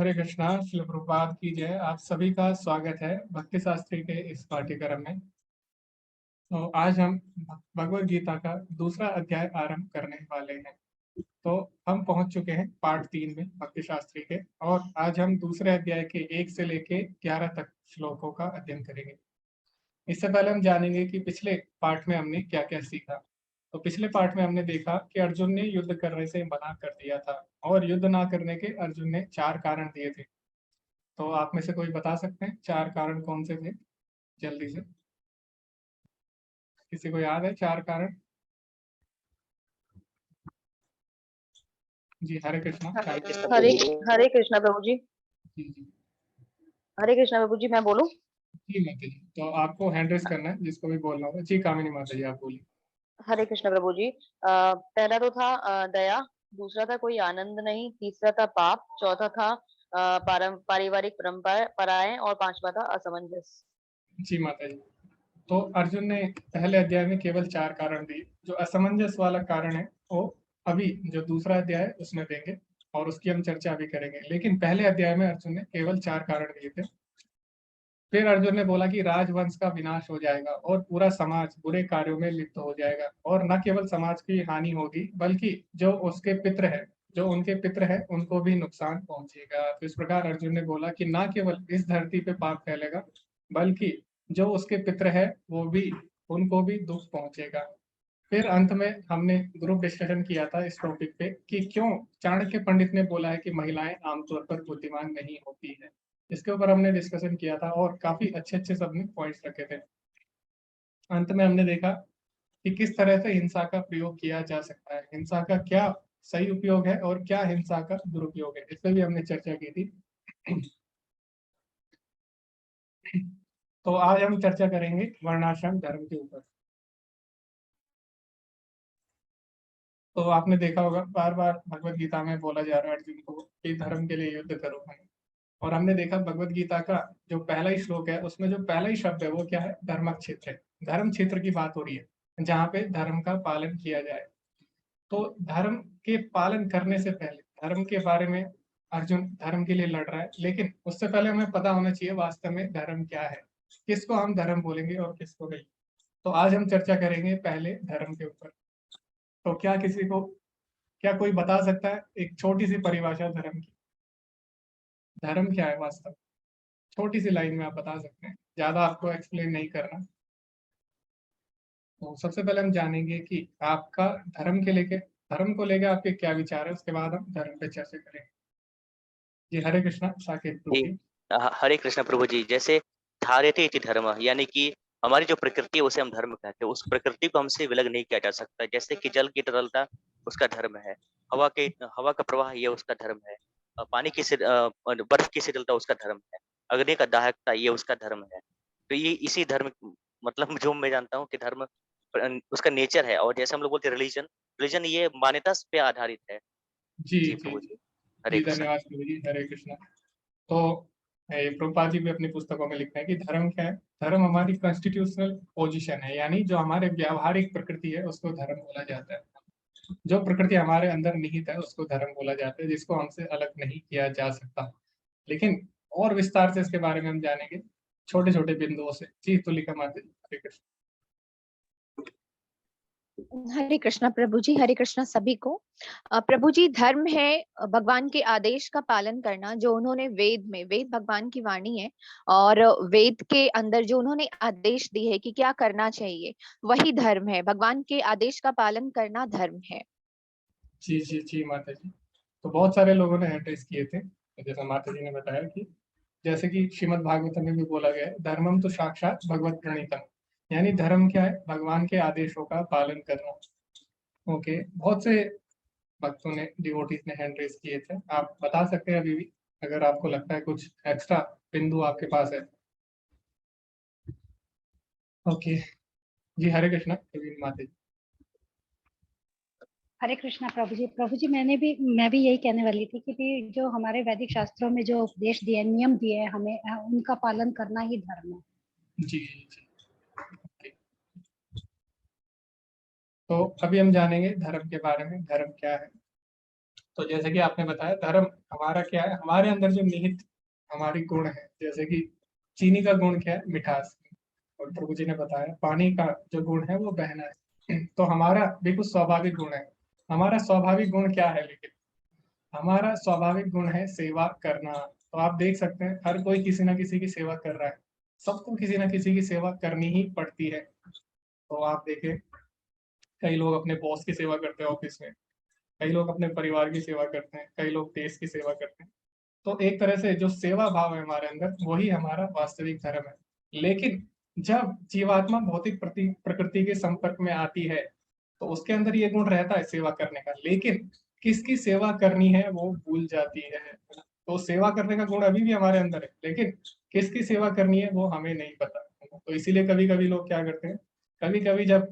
हरे कृष्णा, शिल प्रभुपाद की जय। आप सभी का स्वागत है भक्ति शास्त्री के इस पाठ्यक्रम में। तो आज हम भगवत गीता का दूसरा अध्याय आरंभ करने वाले हैं। तो हम पहुंच चुके हैं पार्ट 3 में भक्ति शास्त्री के, और आज हम दूसरे अध्याय के 1 से लेके 11 तक श्लोकों का अध्ययन करेंगे। इससे पहले हम जानेंगे कि पिछले पार्ट में हमने क्या क्या सीखा। तो पिछले पार्ट में हमने देखा कि अर्जुन ने युद्ध करने से मना कर दिया था, और युद्ध ना करने के अर्जुन ने 4 कारण दिए थे। तो आप में से कोई बता सकते हैं 4 कारण कौन से थे, जल्दी से? किसी को याद है 4 कारण? जी, हरे कृष्णा। हरे हरे कृष्णा प्रभु जी। जी जी हरे कृष्णा प्रभु जी, मैं बोलूं? जी माता जी, तो आपको हैंड रेस करना है जिसको भी बोलना होगा। जी कामिनी माता जी, आप बोलिए। हरे कृष्णा प्रभु जी। पहला तो था दया, दूसरा था कोई आनंद नहीं, तीसरा था पाप, चौथा था पारिवारिक परंपराएं, और पांचवा था असमंजस। जी माता जी, तो अर्जुन ने पहले अध्याय में केवल 4 कारण दिए। जो असमंजस वाला कारण है वो अभी जो दूसरा अध्याय है उसमें देंगे, और उसकी हम चर्चा भी करेंगे। लेकिन पहले अध्याय में अर्जुन ने केवल 4 कारण दिए थे। फिर अर्जुन ने बोला कि राजवंश का विनाश हो जाएगा और पूरा समाज बुरे कार्यों में लिप्त हो जाएगा, और न केवल समाज की हानि होगी बल्कि जो उसके पितृ है, जो उनके पितृ है, उनको भी नुकसान पहुंचेगा। तो इस प्रकार अर्जुन ने बोला कि न केवल इस धरती पे पाप फैलेगा बल्कि जो उसके पितृ है वो भी, उनको भी दुख पहुंचेगा। फिर अंत में हमने ग्रुप डिस्कशन किया था इस टॉपिक पे कि क्यों चाणक्य पंडित ने बोला है कि महिलाएं आमतौर पर बुद्धिमान नहीं होती है। इसके ऊपर हमने डिस्कशन किया था और काफी अच्छे अच्छे सबने पॉइंट्स रखे थे। अंत में हमने देखा कि किस तरह से हिंसा का प्रयोग किया जा सकता है, हिंसा का क्या सही उपयोग है और क्या हिंसा का दुरुपयोग है, इस पर भी हमने चर्चा की थी। तो आज हम चर्चा करेंगे वर्णाश्रम धर्म के ऊपर। तो आपने देखा होगा बार बार भगवत गीता में बोला जा रहा है अर्जुन को कि धर्म के लिए युद्ध करो। और हमने देखा भगवत गीता का जो पहला ही श्लोक है उसमें जो पहला ही शब्द है वो क्या है? धर्म क्षेत्र है। धर्म क्षेत्र की बात हो रही है जहाँ पे धर्म का पालन किया जाए। तो धर्म के पालन करने से पहले धर्म के बारे में अर्जुन धर्म के लिए लड़ रहा है, लेकिन उससे पहले हमें पता होना चाहिए वास्तव में धर्म क्या है, किसको हम धर्म बोलेंगे और किसको नहीं। तो आज हम चर्चा करेंगे पहले धर्म के ऊपर। तो क्या किसी को, क्या कोई बता सकता है एक छोटी सी परिभाषा धर्म की? धर्म क्या है वास्तव? छोटी सी लाइन में आप बता सकते हैं, ज्यादा आपको एक्सप्लेन नहीं करना। तो सबसे पहले हम जानेंगे कि आपका धर्म के लेके, धर्म को लेके आपके क्या विचार है, उसके बाद हम धर्म पे चर्चा करेंगे। जी हरे कृष्णा, साकेत जी, जी। हरे कृष्ण प्रभु जी। जैसे धार्यते इति धर्म, यानी कि हमारी जो प्रकृति है उसे हम धर्म कहते हैं। उस प्रकृति को हमसे विलग नहीं किया जा सकता। जैसे कि जल की तरलता उसका धर्म है, हवा का प्रवाह ये उसका धर्म है, पानी की बर्फ की शीतलता उसका धर्म है, अग्नि का दाहकता ये उसका धर्म है। तो ये इसी धर्म मतलब जो मैं जानता हूँ कि धर्म उसका नेचर है। और जैसे हम लोग बोलते हैं रिलीजन, रिलीजन ये मान्यता पे आधारित है। जी जी जी प्रभु जी जी, हरे जी, कृष्ण। धन्यवाद प्रभु जी, हरे कृष्णा। तो प्रभुपाद जी भी अपनी पुस्तकों में लिखते हैं कि धर्म क्या है? धर्म हमारी कॉन्स्टिट्यूशनल पोजीशन है, यानी जो हमारे व्यावहारिक प्रकृति है उसको धर्म बोला जाता है। जो प्रकृति हमारे अंदर निहित है उसको धर्म बोला जाता है, जिसको हमसे अलग नहीं किया जा सकता। लेकिन और विस्तार से इसके बारे में हम जानेंगे छोटे छोटे बिंदुओं से। जी तुलिका माता जी, हरे कृष्ण। हरे कृष्णा प्रभु जी, हरे कृष्णा सभी को। प्रभु जी, धर्म है भगवान के आदेश का पालन करना, जो उन्होंने वेद में, वेद भगवान की वाणी है, और वेद के अंदर जो उन्होंने आदेश दिए है कि क्या करना चाहिए, वही धर्म है। भगवान के आदेश का पालन करना धर्म है। जी जी जी माता जी, तो बहुत सारे लोगों ने एड्रेस किए थे, तो जैसा माता जी ने बताया कि जैसे कि श्रीमद् भागवतम में भी बोला गया है, धर्मम तो साक्षात भगवत प्रणीतम, यानी धर्म क्या है? भगवान के आदेशों का पालन करना। ओके, बहुत से भक्तों ने, डिवोटीज ने हैंड रेस किए थे। आप बता सकते हैं अभी भी, अगर आपको लगता है कुछ एक्स्ट्रा बिंदु आपके पास है। ओके, जी हरे कृष्णा प्रवीण माता जी। हरे कृष्णा प्रभु जी मैं भी यही कहने वाली थी कि भी जो हमारे वैदिक शास्त्रों में जो उपदेश दिए, नियम दिए हैं हमें, उनका पालन करना ही धर्म है। जी जी, ओके। तो अभी हम जानेंगे धर्म के बारे में, धर्म क्या है। तो जैसे कि आपने बताया धर्म हमारा क्या है, हमारे अंदर जो निहित हमारी गुण है, जैसे कि चीनी का गुण क्या है, मिठास, और प्रभु जी ने बताया पानी का जो गुण है वो बहना है। तो हमारा भी कुछ स्वाभाविक गुण है। हमारा स्वाभाविक गुण क्या है, लेकिन हमारा स्वाभाविक गुण है सेवा करना। तो आप देख सकते हैं हर कोई किसी ना किसी की सेवा कर रहा है, सबको किसी ना किसी की सेवा करनी ही पड़ती है। तो आप देखें कई लोग अपने बॉस की सेवा करते हैं ऑफिस में, कई लोग अपने परिवार की सेवा करते हैं, कई लोग देश की सेवा करते हैं। तो एक तरह से जो सेवा भाव है हमारे अंदर, वही हमारा वास्तविक धर्म है। लेकिन जब जीवात्मा भौतिक प्रकृति के संपर्क में आती है तो उसके अंदर ये गुण रहता है सेवा करने का, लेकिन किसकी सेवा करनी है वो भूल जाती है। तो सेवा करने का गुण अभी भी हमारे अंदर है, लेकिन किसकी सेवा करनी है वो हमें नहीं पता। तो इसीलिए कभी कभी लोग क्या करते हैं, कभी कभी जब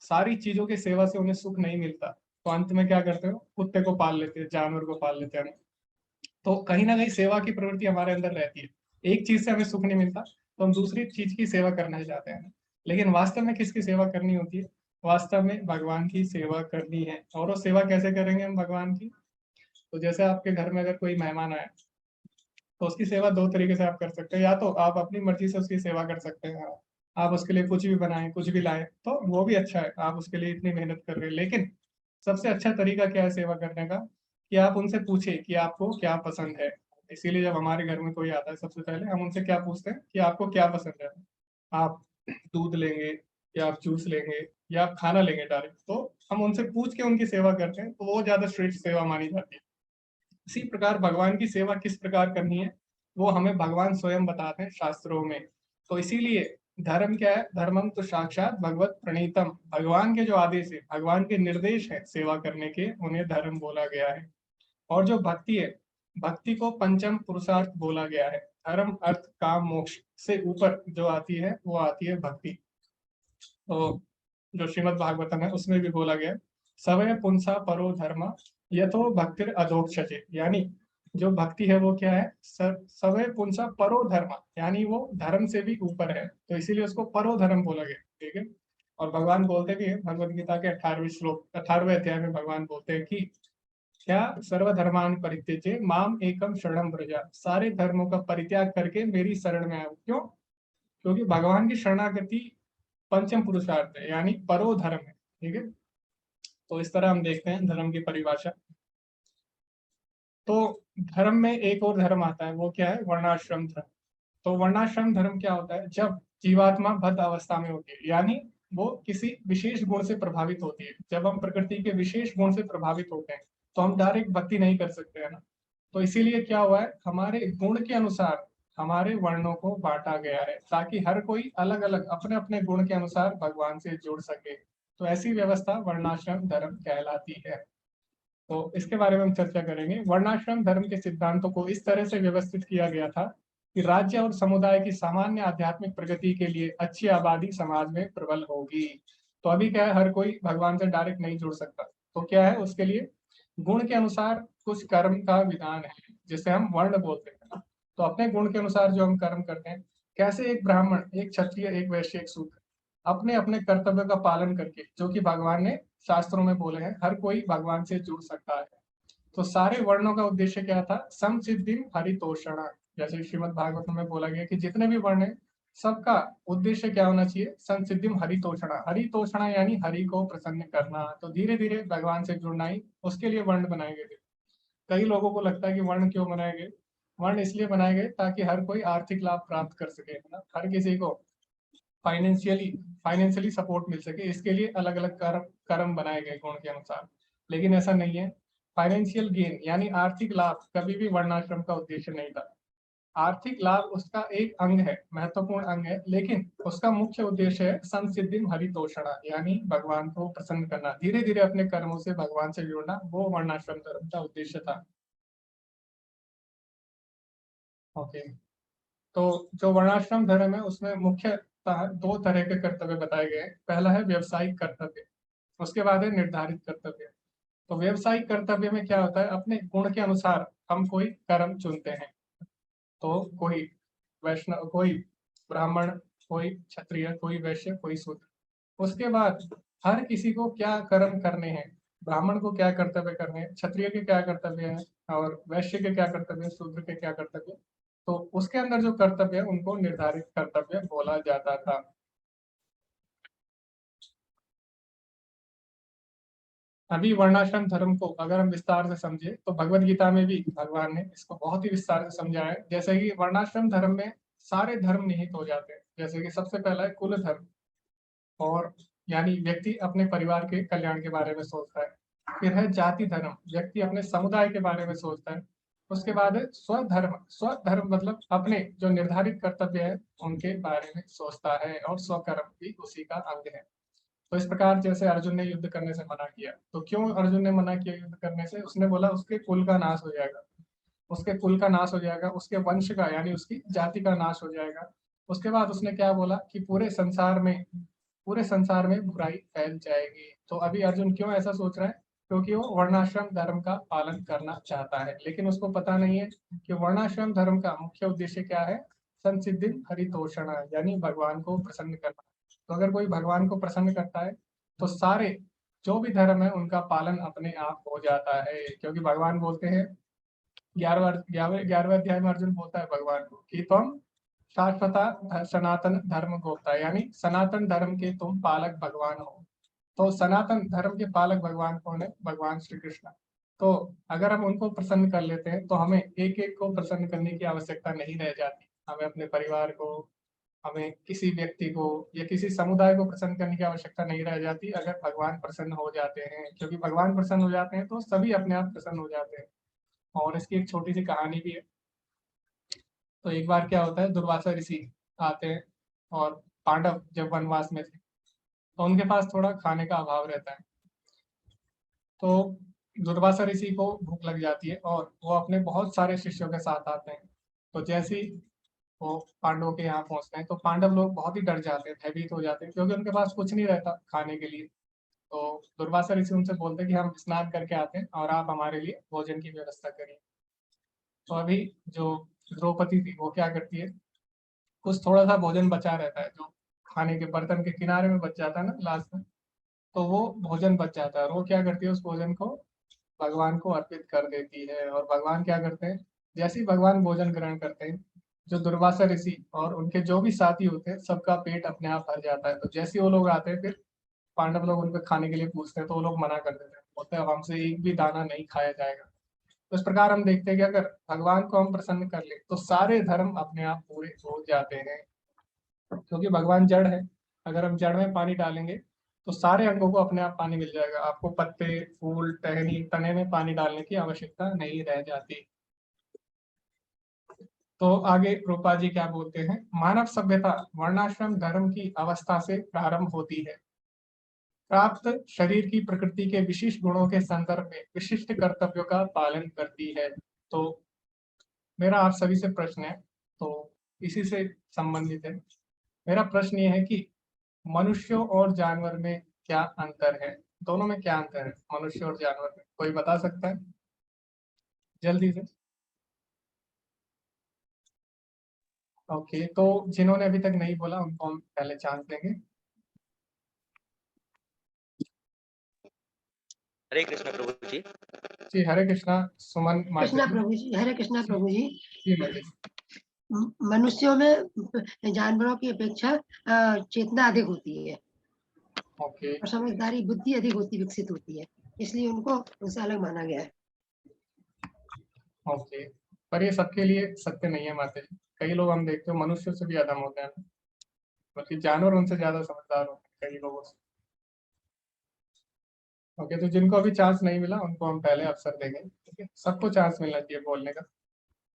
सारी चीजों की सेवा से उन्हें सुख नहीं मिलता तो अंत में क्या करते हो, कुत्ते को पाल लेते हैं, जानवर को पाल लेते हैं। तो कहीं ना कहीं सेवा की प्रवृत्ति हमारे अंदर रहती है। एक चीज से हमें सुख नहीं मिलता तो हम दूसरी चीज की सेवा करना चाहते हैं, लेकिन वास्तव में किसकी सेवा करनी होती है, वास्तव में भगवान की सेवा करनी है। और वो सेवा कैसे करेंगे हम भगवान की, तो जैसे आपके घर में अगर कोई मेहमान आया तो उसकी सेवा दो तरीके से आप कर सकते हैं। या तो आप अपनी मर्जी से उसकी सेवा कर सकते हैं, आप उसके लिए कुछ भी बनाएं, कुछ भी लाएं, तो वो भी अच्छा है, आप उसके लिए इतनी मेहनत कर रहे हैं। लेकिन सबसे अच्छा तरीका क्या है सेवा करने का, कि आप उनसे पूछे कि आपको क्या पसंद है। इसीलिए जब हमारे घर में कोई आता है सबसे पहले हम उनसे क्या पूछते हैं कि आपको क्या पसंद है। आप दूध लेंगे या आप जूस लेंगे या आप खाना लेंगे डायरेक्ट, तो हम उनसे पूछ के उनकी सेवा करते हैं, तो वो ज्यादा श्रेष्ठ सेवा मानी जाती है। इसी प्रकार भगवान की सेवा किस प्रकार करनी है वो हमें भगवान स्वयं बताते हैं शास्त्रों में। तो इसीलिए धर्म क्या है, धर्मम तो साक्षात भगवत प्रणीतम, भगवान के जो आदेश है, भगवान के निर्देश है सेवा करने के, उन्हें धर्म बोला गया है। और जो भक्ति है, भक्ति को पंचम पुरुषार्थ बोला गया है। धर्म अर्थ काम मोक्ष से ऊपर जो आती है वो आती है भक्ति। तो जो श्रीमद् भागवतम है उसमें भी बोला गया सवय पुंसा परो धर्म यथो भक्तिर अधोक्षजे, यानी जो भक्ति है वो क्या है, सवय पुंसा परो धर्म, यानी वो धर्म से भी ऊपर है, तो इसीलिए उसको परो धर्म बोला गया। ठीक है। और भगवान बोलते भी है भगवद गीता के 18वें श्लोक 18वें अध्याय में भगवान बोलते हैं कि क्या सर्वधर्मान परित्यज्य माम एकम शरणम व्रजा, सारे धर्मों का परित्याग करके मेरी शरण में आओ। क्यों? क्योंकि भगवान की शरणागति पंचम पुरुषार्थ है, यानी परो धर्म है। ठीक है। तो इस तरह हम देखते हैं धर्म की परिभाषा। तो धर्म में एक और धर्म आता है, वो क्या है, वर्णाश्रम धर्म। तो वर्णाश्रम धर्म क्या होता है, जब जीवात्मा बद्ध अवस्था में होती है, यानी वो किसी विशेष गुण से प्रभावित होती है। जब हम प्रकृति के विशेष गुण से प्रभावित होते हैं तो हम डायरेक्ट भक्ति नहीं कर सकते है ना। तो इसीलिए क्या हुआ है, हमारे गुण के अनुसार हमारे वर्णों को बांटा गया है, ताकि हर कोई अलग अलग अपने अपने गुण के अनुसार भगवान से जुड़ सके। तो ऐसी व्यवस्था वर्णाश्रम धर्म कहलाती है। तो इसके बारे में हम चर्चा करेंगे। वर्णाश्रम धर्म के सिद्धांतों को इस तरह से व्यवस्थित किया गया था कि राज्य और समुदाय की सामान्य आध्यात्मिक प्रगति के लिए अच्छी आबादी समाज में प्रबल होगी। तो अभी क्या है, हर कोई भगवान से डायरेक्ट नहीं जुड़ सकता, तो क्या है, उसके लिए गुण के अनुसार कुछ कर्म का विधान है, जिसे हम वर्ण बोलते हैं। तो अपने गुण के अनुसार जो हम कर्म करते हैं, कैसे एक ब्राह्मण, एक क्षत्रिय, एक वैश्य, एक शूद्र अपने अपने कर्तव्य का पालन करके, जो कि भगवान ने शास्त्रों में बोले हैं, हर कोई भगवान से जुड़ सकता है। तो सारे वर्णों का उद्देश्य क्या था, समसिद्धिम हरितोषणा। जैसे श्रीमद् भागवत में बोला गया कि जितने भी वर्ण है सबका उद्देश्य क्या होना चाहिए, संसिद्धिम हरितोषणा। हरितोषणा यानी हरि को प्रसन्न करना। तो धीरे धीरे भगवान से जुड़ना ही उसके लिए वर्ण बनाए गए थे। कई लोगों को लगता है कि वर्ण क्यों बनाए गए, वर्ण इसलिए बनाए गए ताकि हर कोई आर्थिक लाभ प्राप्त कर सके, है ना, हर किसी को फाइनेंशियली सपोर्ट मिल सके, इसके लिए अलग अलग कर्म बनाए गए गुण के अनुसार। लेकिन ऐसा नहीं है, फाइनेंशियल गेन यानी आर्थिक लाभ कभी भी वर्णाश्रम का उद्देश्य नहीं था। आर्थिक लाभ उसका एक अंग है, महत्वपूर्ण अंग है, लेकिन उसका मुख्य उद्देश्य है संसिद्धिम हरितोषणा, यानी भगवान को प्रसन्न करना, धीरे धीरे अपने कर्मों से भगवान से जुड़ना, वो वर्णाश्रम धर्म का उद्देश्य था। ओके। तो जो वर्णाश्रम धर्म है उसमें मुख्यतः दो तरह के कर्तव्य बताए गए हैं। पहला है व्यवसायिक कर्तव्य, उसके बाद है निर्धारित कर्तव्य। तो व्यवसायिक कर्तव्य में क्या होता है, अपने गुण के अनुसार हम कोई कर्म चुनते हैं। तो कोई वैष्णव, कोई ब्राह्मण, कोई क्षत्रिय, कोई वैश्य, कोई शूद्र। उसके बाद हर किसी को क्या कर्म करने हैं ब्राह्मण को क्या कर्तव्य करने हैं, क्षत्रिय के क्या कर्तव्य है, और वैश्य के क्या कर्तव्य है, शूद्र के क्या कर्तव्य है, तो उसके अंदर जो कर्तव्य है उनको निर्धारित कर्तव्य बोला जाता था। अभी वर्णाश्रम धर्म को अगर हम विस्तार से समझे तो भगवत गीता में भी भगवान ने इसको बहुत ही विस्तार से समझाया है। जैसे कि वर्णाश्रम धर्म में सारे धर्म निहित हो जाते हैं। जैसे कि सबसे पहला है कुल धर्म, और यानी व्यक्ति अपने परिवार के कल्याण के बारे में सोचता है। फिर है जाति धर्म, व्यक्ति अपने समुदाय के बारे में सोचता है। उसके बाद है स्वधर्म, स्वधर्म मतलब अपने जो निर्धारित कर्तव्य है उनके बारे में सोचता है, और स्वकर्म भी उसी का अंग है। तो इस प्रकार जैसे अर्जुन ने युद्ध करने से मना किया, तो क्यों अर्जुन ने मना किया युद्ध करने से? उसने बोला उसके कुल का नाश हो जाएगा, उसके कुल का नाश हो जाएगा, उसके वंश का यानी उसकी जाति का नाश हो जाएगा। उसके बाद उसने क्या बोला कि पूरे संसार में बुराई फैल जाएगी। तो अभी अर्जुन क्यों ऐसा सोच रहा है? क्योंकि वो वर्णाश्रम धर्म का पालन करना चाहता है, लेकिन उसको पता नहीं है कि वर्णाश्रम धर्म का मुख्य उद्देश्य क्या है। संसिद्धि हरितोषण, यानी भगवान को प्रसन्न करना। तो अगर कोई भगवान को प्रसन्न करता है तो सारे जो भी धर्म है उनका पालन अपने आप हो जाता है। क्योंकि भगवान बोलते हैं 11वें अध्याय में अर्जुन बोलता है भगवान को कि तुम शाश्वता सनातन धर्म गोप्ता, यानी सनातन धर्म के तुम पालक भगवान हो। तो सनातन धर्म के पालक भगवान कौन है? भगवान श्री कृष्ण। तो अगर हम उनको प्रसन्न कर लेते हैं तो हमें एक एक को प्रसन्न करने की आवश्यकता नहीं रह जाती। हमें अपने परिवार को, हमें किसी व्यक्ति को या किसी समुदाय को प्रसन्न करने की आवश्यकता नहीं रह जाती अगर भगवान प्रसन्न हो जाते हैं। क्योंकि भगवान प्रसन्न हो जाते हैं तो सभी अपने आप प्रसन्न हो जाते हैं। और इसकी एक छोटी सी कहानी भी है। तो एक बार क्या होता है, दुर्वासा ऋषि आते हैं, और पांडव जब वनवास में थे तो उनके पास थोड़ा खाने का अभाव रहता है। तो दुर्वासा ऋषि को भूख लग जाती है और वो अपने बहुत सारे शिष्यों के साथ आते हैं। तो जैसे ही वो पांडवों के यहाँ पहुंचते हैं तो पांडव लोग बहुत ही डर जाते हैं, भयभीत हो जाते हैं, क्योंकि उनके पास कुछ नहीं रहता खाने के लिए। तो दुर्वासा ऋषि उनसे बोलते हैं कि हम स्नान करके आते हैं और आप हमारे लिए भोजन की व्यवस्था करिए। तो अभी जो द्रौपदी थी वो क्या करती है, कुछ थोड़ा सा भोजन बचा रहता है जो खाने के बर्तन के किनारे में बच जाता है ना लास्ट में, तो वो भोजन बच जाता है और वो क्या करती है, उस भोजन को भगवान को अर्पित कर देती है। और भगवान क्या करते हैं, जैसे ही भगवान भोजन ग्रहण करते हैं, जो दुर्वासा ऋषि और उनके जो भी साथी होते हैं सबका पेट अपने आप भर जाता है। तो जैसे वो लोग आते हैं फिर पांडव लोग उनके खाने के लिए पूछते हैं तो वो लोग मना कर देते हैं, बोलते हैं अब हमसे एक भी दाना नहीं खाया जाएगा। तो इस प्रकार हम देखते हैं कि अगर भगवान को हम प्रसन्न कर ले तो सारे धर्म अपने आप पूरे हो जाते हैं। क्योंकि भगवान जड़ है, अगर हम जड़ में पानी डालेंगे तो सारे अंगों को अपने आप पानी मिल जाएगा। आपको पत्ते, फूल, टहनी, तने में पानी डालने की आवश्यकता नहीं रह जाती। तो आगे रूपा जी क्या बोलते हैं, मानव सभ्यता वर्णाश्रम धर्म की अवस्था से प्रारंभ होती है। प्राप्त शरीर की प्रकृति के विशिष्ट गुणों के संदर्भ में विशिष्ट कर्तव्यों का पालन करती है। तो मेरा आप सभी से प्रश्न है, तो इसी से संबंधित है। मेरा प्रश्न ये है कि मनुष्यों और जानवर में क्या अंतर है? दोनों में क्या अंतर है मनुष्य और जानवर में? कोई बता सकता है जल्दी से? ओके, तो जिन्होंने अभी तक नहीं बोला उनको हम पहले चांस देंगे। हरे कृष्ण प्रभु जी। जी हरे कृष्णा। सुमन कृष्णा प्रभु जी, हरे कृष्णा प्रभु जी। जी माता जी। मनुष्यों में जानवरों की अपेक्षा चेतना अधिक होती है ओके और समझदारी, बुद्धि अधिक होती, विकसित होती है, इसलिए उनको उनसे अलग माना गया है। ओके, पर ये सबके लिए सत्य नहीं है माता जी। कई लोग हम देखते हो मनुष्य से भी अधम होते हैं, बल्कि जानवर उनसे ज्यादा समझदार होते हैं कई लोगों से। ओके, तो जिनको अभी चांस नहीं मिला उनको हम पहले अवसर देंगे। ठीक है, सबको चांस मिलना चाहिए बोलने का।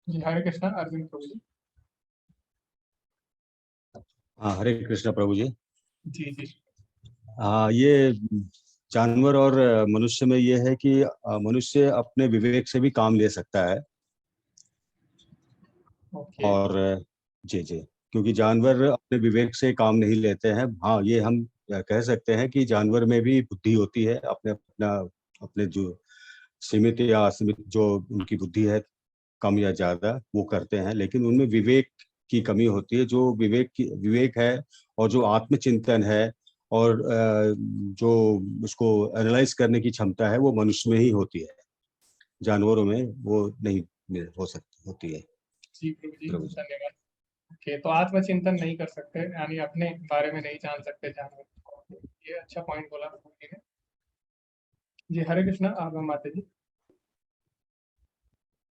जी हरे कृष्णा। अर्जुन प्रभु जी। हाँ, हरे कृष्णा प्रभु जी। जी जी। हाँ, ये जानवर और मनुष्य में ये है कि मनुष्य अपने विवेक से भी काम ले सकता है। ओके और जी जी, क्योंकि जानवर अपने विवेक से काम नहीं लेते हैं। हाँ, ये हम कह सकते हैं कि जानवर में भी बुद्धि होती है, अपने जो सीमित या असीमित जो उनकी बुद्धि है, कम या ज्यादा वो करते हैं, लेकिन उनमें विवेक की कमी होती है। जो विवेक है और जो आत्मचिंतन है और जो उसको एनालाइज करने की क्षमता है वो मनुष्य में ही होती है, जानवरों में वो नहीं हो सकती होती है। जी प्रभु जी, प्रभु जी। धन्यवाद। ओके, तो आत्मचिंतन नहीं कर सकते यानी अपने बारे में नहीं जान सकते जानवर को। ये अच्छा पॉइंट बोला प्रभु जी ने। जी हरे कृष्णा, आप माता जी।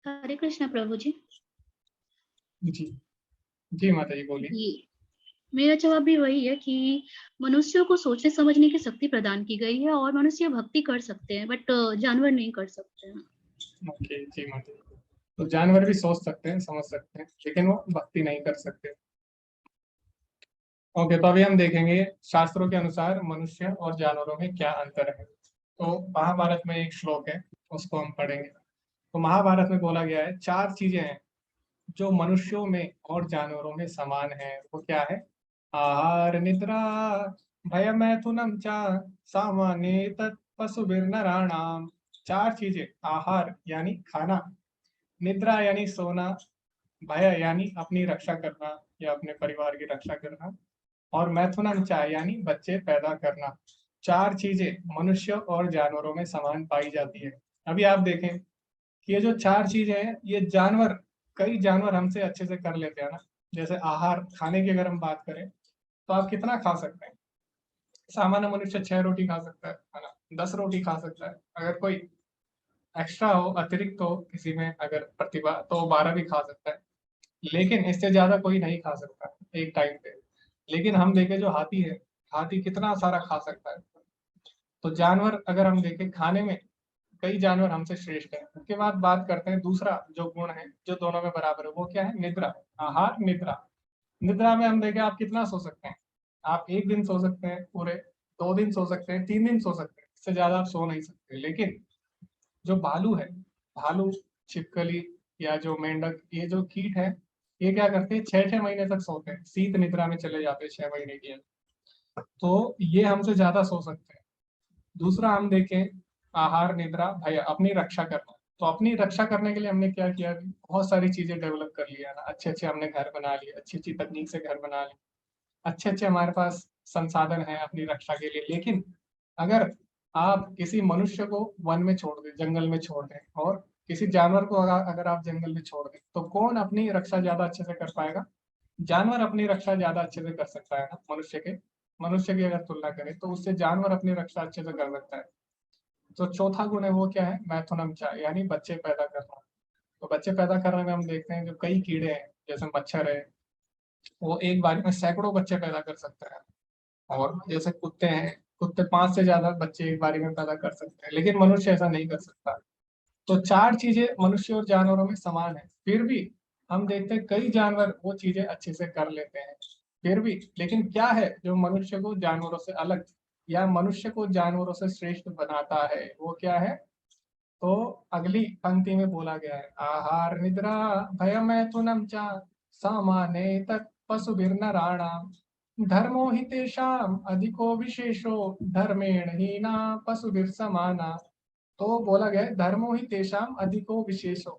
हरे कृष्णा प्रभु जी। जी जी माता जी बोलिए। जी, मेरा जवाब भी वही है कि मनुष्यों को सोचने समझने की शक्ति प्रदान की गई है और मनुष्य भक्ति कर सकते हैं, बट जानवर नहीं कर सकते हैं। ओके जी माता जी, तो जानवर भी सोच सकते हैं, समझ सकते हैं, लेकिन वो भक्ति नहीं कर सकते। ओके, तो अभी हम देखेंगे शास्त्रों के अनुसार मनुष्य और जानवरों में क्या अंतर है। तो महाभारत में एक श्लोक है, उसको हम पढ़ेंगे। तो महाभारत में बोला गया है 4 चीजें हैं जो मनुष्यों में और जानवरों में समान है। वो क्या है? आहार निद्रा भयमैथुनम च सामान्येतत् पशुभिर्नराणाम। 4 चीजें, आहार यानी खाना, निद्रा यानी सोना, भय यानी अपनी रक्षा करना या अपने परिवार की रक्षा करना, और मैथुनम चा यानी बच्चे पैदा करना। 4 चीजें मनुष्य और जानवरों में समान पाई जाती है। अभी आप देखें कि ये जो 4 चीजें हैं, ये जानवर, कई जानवर हमसे अच्छे से कर लेते हैं ना। जैसे आहार, खाने की अगर हम बात करें तो आप कितना खा सकते हैं? सामान्य मनुष्य 6 रोटी खा सकता है ना, 10 रोटी खा सकता है। अगर कोई एक्स्ट्रा हो, अतिरिक्त हो किसी में अगर प्रतिभा, तो 12 भी खा सकता है, लेकिन इससे ज्यादा कोई नहीं खा सकता एक टाइम पे। लेकिन हम देखें जो हाथी है, हाथी कितना सारा खा सकता है। तो जानवर अगर हम देखें खाने में, कई जानवर हमसे श्रेष्ठ हैं। उसके बाद बात करते हैं दूसरा जो गुण है जो दोनों में बराबर है, वो क्या है? निद्रा। आहार निद्रा। निद्रा में हम देखें आप कितना सो सकते हैं? आप 1 दिन सो सकते हैं पूरे, 2 दिन सो सकते हैं, 3 दिन सो सकते हैं, इससे ज्यादा आप सो नहीं सकते। लेकिन जो भालू है, भालू, छिपकली या जो मेंढक, ये जो कीट है, ये क्या करते हैं? 6-6 महीने तक सोते हैं, शीत निद्रा में चले जाते हैं 6 महीने की। तो ये हमसे ज्यादा सो सकते हैं। दूसरा हम देखें, आहार निद्रा भय, अपनी रक्षा करना। तो अपनी रक्षा करने के लिए हमने क्या किया? बहुत सारी चीजें डेवलप कर लिया ना, अच्छे अच्छे हमने घर बना लिए, अच्छी अच्छी तकनीक से घर बना लिए, अच्छे अच्छे हमारे पास संसाधन है अपनी रक्षा के लिए। लेकिन अगर आप किसी मनुष्य को वन में छोड़ दें, जंगल में छोड़ दें, और किसी जानवर को अगर आप जंगल में छोड़ दें, तो कौन अपनी रक्षा ज्यादा अच्छे से कर पाएगा? जानवर अपनी रक्षा ज्यादा अच्छे से कर सकता है ना मनुष्य की अगर तुलना करें तो उससे जानवर अपनी रक्षा अच्छे से कर सकता है। तो चौथा गुण है वो क्या है? मैथुनम चा, यानी बच्चे पैदा करना। तो बच्चे पैदा करने में हम देखते हैं जो कई कीड़े हैं, जैसे मच्छर है, वो एक बार में सैकड़ों बच्चे पैदा कर सकते हैं। और जैसे कुत्ते हैं, कुत्ते 5 से ज्यादा बच्चे एक बारी में पैदा कर सकते हैं, लेकिन मनुष्य ऐसा नहीं कर सकता। तो 4 चीजें मनुष्य और जानवरों में समान है। फिर भी हम देखते हैं कई जानवर वो चीजें अच्छे से कर लेते हैं। फिर भी लेकिन क्या है जो मनुष्य को जानवरों से अलग या मनुष्य को जानवरों से श्रेष्ठ बनाता है? वो क्या है? तो अगली पंक्ति में बोला गया है, आहार निद्रा भयमैथुनम च सामान्येतत् पशुभिर्नराणाम धर्मो हि तेषाम् अधिको विशेषो धर्मेण हीना पशुभिर्समाना। तो बोला गया है धर्मो ही तेषाम अधिको विशेषो।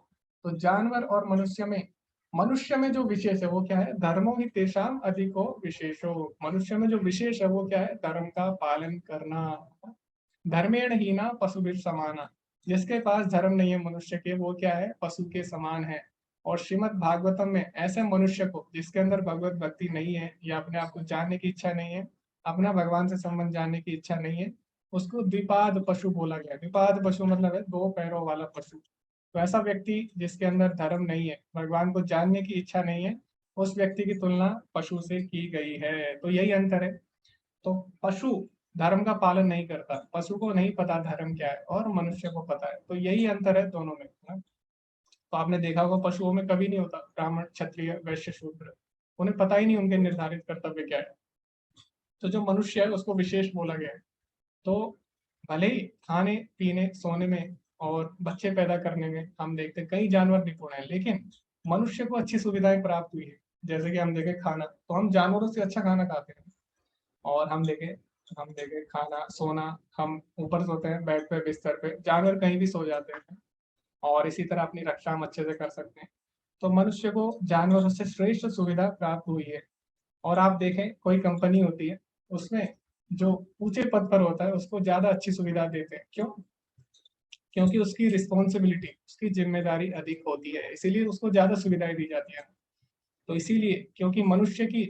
तो जानवर और मनुष्य में जो विशेष है वो क्या है? धर्मो ही तेषाम अधिको विशेषो। मनुष्य में जो विशेष है वो क्या है? धर्म का पालन करना। धर्मेण हीना पशुभिर समाना। जिसके पास धर्म नहीं है मनुष्य के, वो क्या है? पशु के समान है। और श्रीमद् भागवतम में ऐसे मनुष्य को जिसके अंदर भगवत भक्ति नहीं है या अपने आप को जानने की इच्छा नहीं है, अपना भगवान से संबंध जानने की इच्छा नहीं है, उसको द्विपाद पशु बोला गया। द्विपाद पशु मतलब है 2 पैरों वाला पशु। तो ऐसा व्यक्ति जिसके अंदर धर्म नहीं है, भगवान को जानने की इच्छा नहीं है, उस व्यक्ति की तुलना पशु से की गई है। तो यही अंतर है। तो पशु धर्म का पालन नहीं करता, पशु को नहीं पता धर्म क्या है, और मनुष्य को पता है। तो यही अंतर है दोनों में ना। तो आपने देखा होगा पशुओं में कभी नहीं होता ब्राह्मण क्षत्रिय वैश्य शूद्र, उन्हें पता ही नहीं उनके निर्धारित कर्तव्य क्या है। तो जो मनुष्य है उसको विशेष बोला गया है। तो भले ही खाने पीने सोने में और बच्चे पैदा करने में हम देखते हैं कई जानवर निपुण हैं, लेकिन मनुष्य को अच्छी सुविधाएं प्राप्त हुई है। जैसे कि हम देखें खाना, तो हम जानवरों से अच्छा खाना खाते हैं। और हम देखें खाना सोना, हम ऊपर सोते हैं बेड पे बिस्तर पे, जानवर कहीं भी सो जाते हैं। और इसी तरह अपनी रक्षा हम अच्छे से कर सकते हैं। तो मनुष्य को जानवरों से श्रेष्ठ सुविधा प्राप्त हुई है। और आप देखें कोई कंपनी होती है, उसमें जो ऊंचे पद पर होता है उसको ज्यादा अच्छी सुविधा देते हैं। क्यों? क्योंकि उसकी रिस्पॉन्सिबिलिटी, उसकी जिम्मेदारी अधिक होती है, इसीलिए उसको ज्यादा सुविधाएं दी जाती है। तो इसीलिए, क्योंकि मनुष्य की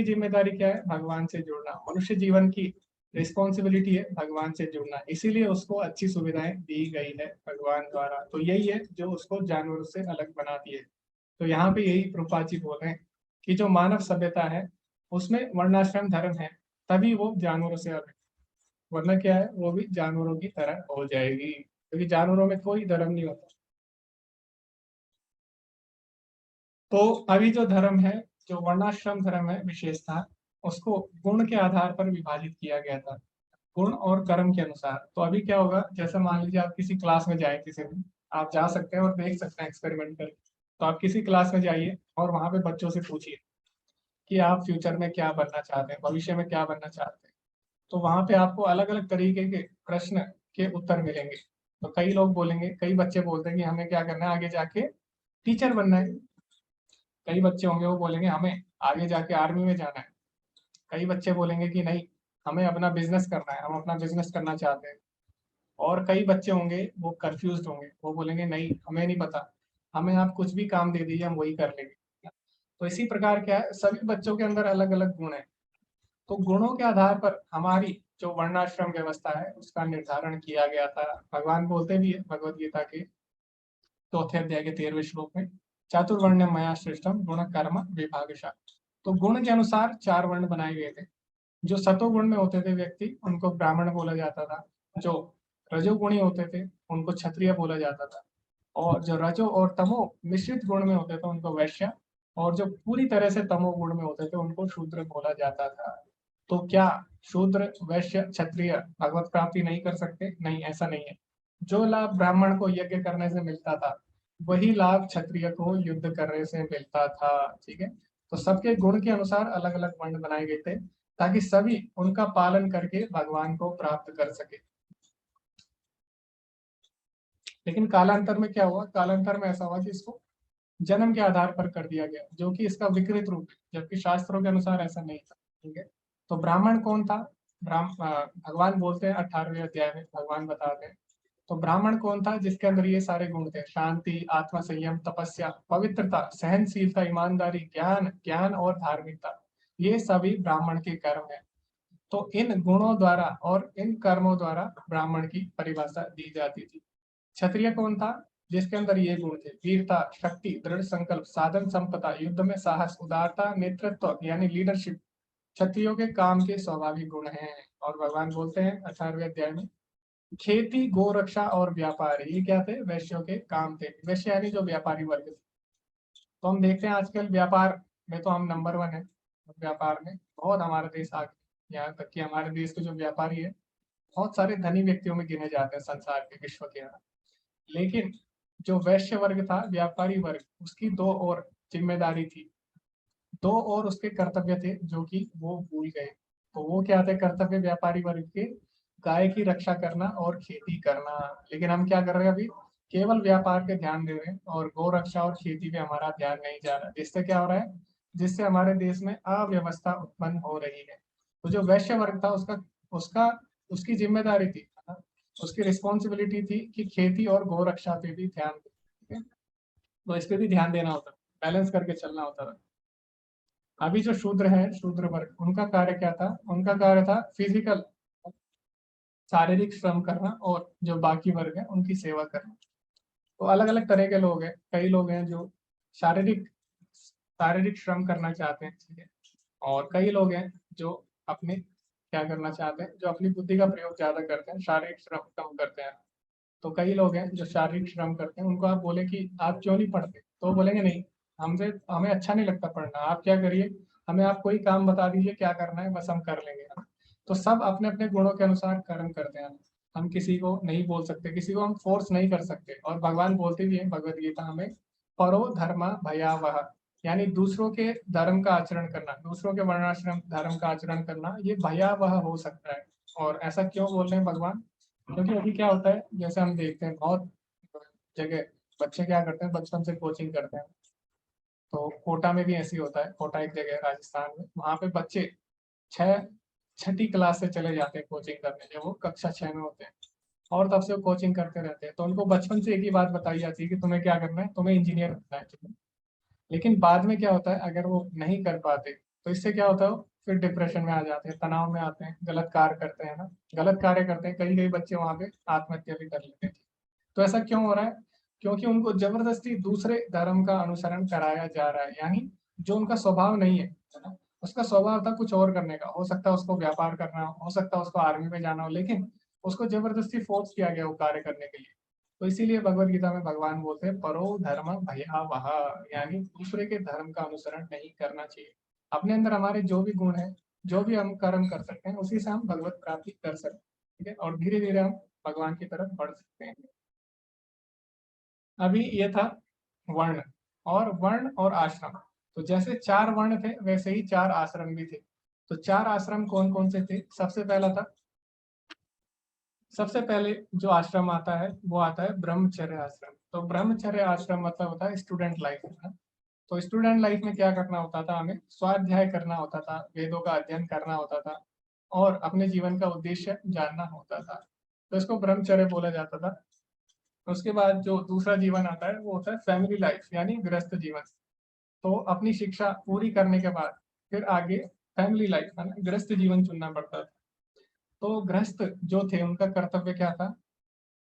जिम्मेदारी क्या है? भगवान से जुड़ना। मनुष्य जीवन की रिस्पॉन्सिबिलिटी है भगवान से जुड़ना, इसीलिए उसको अच्छी सुविधाएं दी गई है भगवान द्वारा। तो यही है जो उसको जानवरों से अलग बनाती है। तो यहाँ पे यही प्रभुपाद जी बोल रहे हैं कि जो मानव सभ्यता है उसमें वर्णाश्रम धर्म है, तभी वो जानवरों से अलग, वरना क्या है, वो भी जानवरों की तरह हो जाएगी, क्योंकि जानवरों में कोई धर्म नहीं होता। तो अभी जो धर्म है, जो वर्णाश्रम धर्म है विशेषता, उसको गुण के आधार पर विभाजित किया गया था, गुण और कर्म के अनुसार। तो अभी क्या होगा, जैसे मान लीजिए आप किसी क्लास में जाए, किसी में आप जा सकते हैं और देख सकते हैं एक्सपेरिमेंट करके। तो आप किसी क्लास में जाइए और वहां पे बच्चों से पूछिए कि आप फ्यूचर में क्या बनना चाहते हैं, भविष्य में क्या बनना चाहते हैं। तो वहां पे आपको अलग अलग तरीके के प्रश्न के उत्तर मिलेंगे। तो कई लोग बोलेंगे, कई बच्चे बोलते हैं कि हमें क्या करना है, आगे जाके टीचर बनना है। कई बच्चे होंगे वो बोलेंगे हमें आगे जाके आर्मी में जाना है। कई बच्चे बोलेंगे कि नहीं, हमें अपना बिजनेस करना है, हम अपना बिजनेस करना चाहते हैं। और कई बच्चे होंगे वो कंफ्यूज होंगे, वो बोलेंगे नहीं, हमें नहीं पता, हमें आप कुछ भी काम दे दीजिए, हम वही कर लेंगे। तो इसी प्रकार क्या है, सभी बच्चों के अंदर अलग अलग गुण है। तो गुणों के आधार पर हमारी जो वर्णाश्रम व्यवस्था है उसका निर्धारण किया गया था। भगवान बोलते भी है भगवत गीता के 4थे अध्याय के 13वें श्लोक में, चातुर्वर्ण्यम मया सृष्टम गुण कर्म विभागशः। तो गुण के अनुसार 4 वर्ण बनाए गए थे। जो सतोगुण में होते थे व्यक्ति, उनको ब्राह्मण बोला जाता था। जो रजोगुणी होते थे उनको क्षत्रिय बोला जाता था। और जो रजो और तमो मिश्रित गुण में होते थे उनको वैश्य, और जो पूरी तरह से तमो गुण में होते थे उनको शूद्र बोला जाता था। तो क्या शूद्र, वैश्य, क्षत्रिय भगवत प्राप्ति नहीं कर सकते? नहीं, ऐसा नहीं है। जो लाभ ब्राह्मण को यज्ञ करने से मिलता था वही लाभ क्षत्रिय को युद्ध करने से मिलता था। ठीक है, तो सबके गुण के अनुसार अलग अलग वर्ण बनाए गए थे ताकि सभी उनका पालन करके भगवान को प्राप्त कर सके। लेकिन कालांतर में क्या हुआ, कालांतर में ऐसा हुआ कि इसको जन्म के आधार पर कर दिया गया, जो कि इसका विकृत रूप है, जबकि शास्त्रों के अनुसार ऐसा नहीं था। ठीक है, तो ब्राह्मण कौन था? भगवान बोलते हैं 18वें अध्याय में, भगवान बताते हैं। तो ब्राह्मण कौन था? जिसके अंदर ये सारे गुण थे, शांति, आत्म संयम, तपस्या, पवित्रता, सहनशीलता, ईमानदारी, ज्ञान और धार्मिकता, ये सभी ब्राह्मण के कर्म है। तो इन गुणों द्वारा और इन कर्मों द्वारा ब्राह्मण की परिभाषा दी जाती थी। क्षत्रिय कौन था? जिसके अंदर ये गुण थे, वीरता, शक्ति, दृढ़ संकल्प, साधन संपदा, युद्ध में साहस, उदारता, नेतृत्व यानी लीडरशिप, क्षत्रियों के काम के स्वाभाविक गुण हैं। और भगवान बोलते हैं 18वें अध्याय में, खेती, गोरक्षा और व्यापार, ये क्या थे? वैश्यों के काम थे। वैश्य यानी जो व्यापारी वर्ग थे। तो हम देखते हैं आजकल व्यापार में तो हम नंबर 1 है, व्यापार में बहुत हमारा देश आगे। यहाँ तक कि हमारे देश के जो व्यापारी है बहुत सारे धनी व्यक्तियों में गिने जाते हैं संसार के, विश्व के। लेकिन जो वैश्य वर्ग था, व्यापारी वर्ग, उसकी 2 और जिम्मेदारी थी, 2 और उसके कर्तव्य थे जो कि वो भूल गए। तो वो क्या थे कर्तव्य व्यापारी वर्ग के? गाय की रक्षा करना और खेती करना। लेकिन हम क्या कर रहे हैं अभी? केवल व्यापार पे ध्यान दे रहे हैं और गौ रक्षा और खेती पे हमारा ध्यान नहीं जा रहा। जिससे क्या हो रहा है? जिससे हमारे देश में अव्यवस्था उत्पन्न हो रही है। तो जो वैश्य वर्ग था उसका उसका उसकी जिम्मेदारी थी, उसकी रिस्पॉन्सिबिलिटी थी कि खेती और गौ रक्षा पे भी ध्यान दे। ठीक है, तो इस पे भी ध्यान देना होता, बैलेंस करके चलना होता था। अभी जो शूद्र है, शूद्र वर्ग, उनका कार्य क्या था? उनका कार्य था फिजिकल, शारीरिक श्रम करना, और जो बाकी वर्ग है उनकी सेवा करना। तो अलग अलग तरह के लोग हैं। कई लोग हैं जो शारीरिक शारीरिक श्रम करना चाहते हैं, ठीक है, और कई लोग हैं जो अपने क्या करना चाहते हैं, जो अपनी बुद्धि का प्रयोग ज्यादा करते हैं, शारीरिक श्रम कम करते हैं। तो कई लोग हैं जो शारीरिक श्रम करते हैं, उनको आप बोले कि आप क्यों नहीं पढ़ते, तो वो बोलेंगे नहीं, हमें अच्छा नहीं लगता पढ़ना, आप क्या करिए, हमें आप कोई काम बता दीजिए क्या करना है, बस हम कर लेंगे। तो सब अपने अपने गुणों के अनुसार कर्म करते हैं। हम किसी को नहीं बोल सकते, किसी को हम फोर्स नहीं कर सकते। और भगवान बोलते भी है भगवत गीता हमें, परो धर्म भयावह, यानी दूसरों के धर्म का आचरण करना, दूसरों के वर्णाश्रम धर्म का आचरण करना, ये भयावह हो सकता है। और ऐसा क्यों बोल रहे हैं भगवान? क्योंकि अभी क्या होता है, जैसे हम देखते हैं बहुत जगह बच्चे क्या करते हैं, बचपन से कोचिंग करते हैं। तो कोटा में भी ऐसे ही होता है। कोटा एक जगह है राजस्थान में, वहाँ पे बच्चे 6 छठी क्लास से चले जाते हैं कोचिंग करने, जब वो कक्षा 6 में होते हैं, और तब से वो कोचिंग करते रहते हैं। तो उनको बचपन से एक ही बात बताई जाती है कि तुम्हें क्या करना है, तुम्हें इंजीनियर बनना है तुम्हें। लेकिन बाद में क्या होता है, अगर वो नहीं कर पाते तो इससे क्या होता है, वो फिर डिप्रेशन में आ जाते हैं, तनाव में आते हैं, गलत कार्य करते हैं ना, गलत कार्य करते हैं। कई कई बच्चे वहां पे आत्महत्या भी कर लेते हैं। तो ऐसा क्यों हो रहा है? क्योंकि उनको जबरदस्ती दूसरे धर्म का अनुसरण कराया जा रहा है, यानी जो उनका स्वभाव नहीं है ना, उसका स्वभाव था कुछ और करने का, हो सकता है उसको व्यापार करना हो सकता है उसको आर्मी में जाना हो, लेकिन उसको जबरदस्ती फोर्स किया गया वो कार्य करने के लिए। तो इसीलिए भगवत गीता में भगवान बोलते हैं परो धर्म भयावह, यानी दूसरे के धर्म का अनुसरण नहीं करना चाहिए। अपने अंदर हमारे जो भी गुण है, जो भी हम कर्म कर सकते हैं, उसी से हम भगवत प्राप्ति कर सकते हैं, ठीक है, और धीरे धीरे हम भगवान की तरफ बढ़ सकते हैं। अभी ये था वर्ण, और आश्रम। तो जैसे 4 वर्ण थे वैसे ही 4 आश्रम भी थे। तो 4 आश्रम कौन कौन से थे? सबसे पहले जो आश्रम आता है वो आता है ब्रह्मचर्य आश्रम। तो ब्रह्मचर्य आश्रम मतलब होता है स्टूडेंट लाइफ है। तो स्टूडेंट लाइफ में क्या करना होता था, हमें स्वाध्याय करना होता था, वेदों का अध्ययन करना होता था, और अपने जीवन का उद्देश्य जानना होता था। तो इसको ब्रह्मचर्य बोला जाता था। उसके बाद जो दूसरा जीवन आता है वो होता है फैमिली लाइफ, यानी गृहस्थ जीवन। तो अपनी शिक्षा पूरी करने के बाद फिर आगे फैमिली लाइफ है ना, गृहस्थ जीवन चुनना पड़ता था। तो गृहस्थ जो थे उनका कर्तव्य क्या था?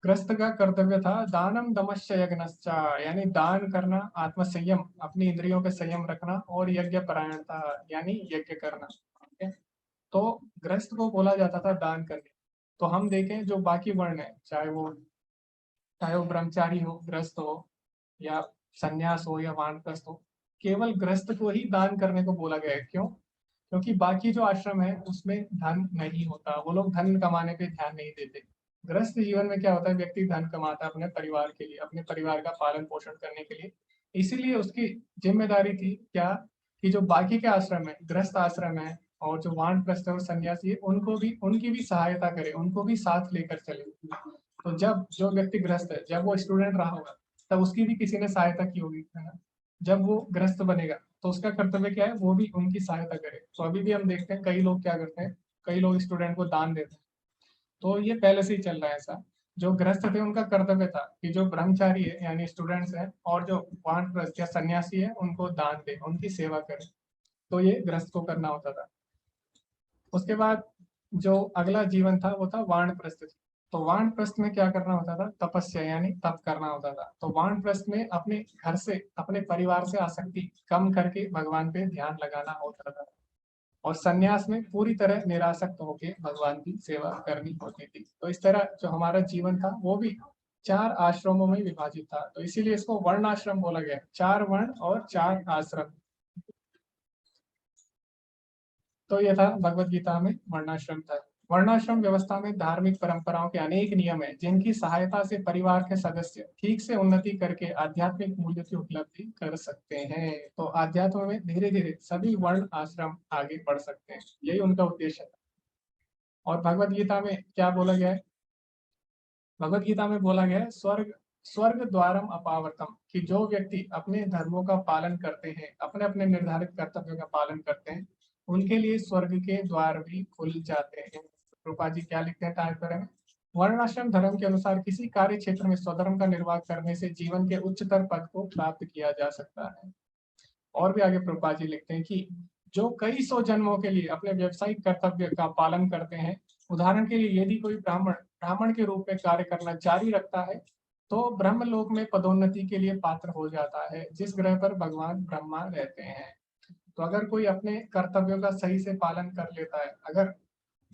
गृहस्थ का कर्तव्य था दानम दमश्च यज्ञश्चा, यानी दान करना, आत्मसंयम, अपनी इंद्रियों पे संयम रखना, और यज्ञ परायणता, यानी यज्ञ करना। ठीक है? तो गृहस्थ को बोला जाता था दान करने। तो हम देखें जो बाकी वर्ण है, चाहे वो ब्रह्मचारी हो, गृहस्थ हो, या सन्यास हो, या वानप्रस्थ हो, केवल गृहस्थ को ही दान करने को बोला गया है। क्यों? क्योंकि बाकी जो आश्रम है उसमें धन नहीं होता, वो लोग धन कमाने पे ध्यान नहीं देते। गृहस्थ जीवन में क्या होता है, व्यक्ति धन कमाता है अपने परिवार के लिए, अपने परिवार का पालन पोषण करने के लिए। इसीलिए उसकी जिम्मेदारी थी क्या, कि जो बाकी के आश्रम है, गृहस्थ आश्रम है, और जो वानप्रस्थ और सन्यासी है, उनकी भी सहायता करे, उनको भी साथ लेकर चले। तो जब जो व्यक्ति गृहस्थ है, जब वो स्टूडेंट रहा होगा तब उसकी भी किसी ने सहायता की होगी, है ना। जब वो गृहस्थ बनेगा तो उसका कर्तव्य क्या है, वो भी उनकी सहायता करे। तो अभी भी हम देखते हैं कई लोग क्या करते हैं, कई लोग स्टूडेंट को दान देते हैं। तो ये पहले से ही चल रहा है ऐसा। जो गृहस्थ थे उनका कर्तव्य था कि जो ब्रह्मचारी है यानी स्टूडेंट्स हैं, और जो वानप्रस्थ या सन्यासी है, उनको दान दे, उनकी सेवा करे। तो ये गृहस्थ को करना होता था। उसके बाद जो अगला जीवन था वो था वानप्रस्थ। तो वानप्रस्थ में क्या करना होता था, तपस्या यानी तप करना होता था। तो वानप्रस्थ में अपने घर से, अपने परिवार से आसक्ति कम करके भगवान पे ध्यान लगाना होता था। और सन्यास में पूरी तरह निरासक्त होकर भगवान की सेवा करनी होती थी। तो इस तरह जो हमारा जीवन था वो भी 4 आश्रमों में विभाजित था। तो इसीलिए इसको वर्ण आश्रम बोला गया, 4 वर्ण और 4 आश्रम। तो यह था भगवत गीता में वर्णाश्रम था। वर्णाश्रम व्यवस्था में धार्मिक परंपराओं के अनेक नियम हैं, जिनकी सहायता से परिवार के सदस्य ठीक से उन्नति करके आध्यात्मिक मूल्य की उपलब्धि कर सकते हैं। तो आध्यात्म में धीरे धीरे सभी वर्ण आश्रम आगे बढ़ सकते हैं, यही उनका उद्देश्य था। और भगवत गीता में क्या बोला गया है? भगवत गीता में बोला गया है स्वर्ग द्वारम अपावर्तम, कि जो व्यक्ति अपने धर्मों का पालन करते हैं, अपने अपने निर्धारित कर्तव्यों का पालन करते हैं, उनके लिए स्वर्ग के द्वार भी खुल जाते हैं। रूपा जी क्या लिखते हैं तात्पर्य में? वर्णाश्रम धर्म के अनुसार किसी कार्य क्षेत्र में स्वधर्म का निर्वाह करने से जीवन के उच्चतर पद को प्राप्त किया जा सकता है। और भी आगे प्रभुपाद जी लिखते हैं कि जो कई सौ जन्मों के लिए अपने व्यवसायिक कर्तव्य का पालन करते हैं, उदाहरण के लिए यदि कोई ब्राह्मण के रूप में कार्य करना जारी रखता है, तो ब्रह्मलोक में पदोन्नति के लिए पात्र हो जाता है, जिस ग्रह पर भगवान ब्रह्मा रहते हैं। तो अगर कोई अपने कर्तव्यों का सही से पालन कर लेता है, अगर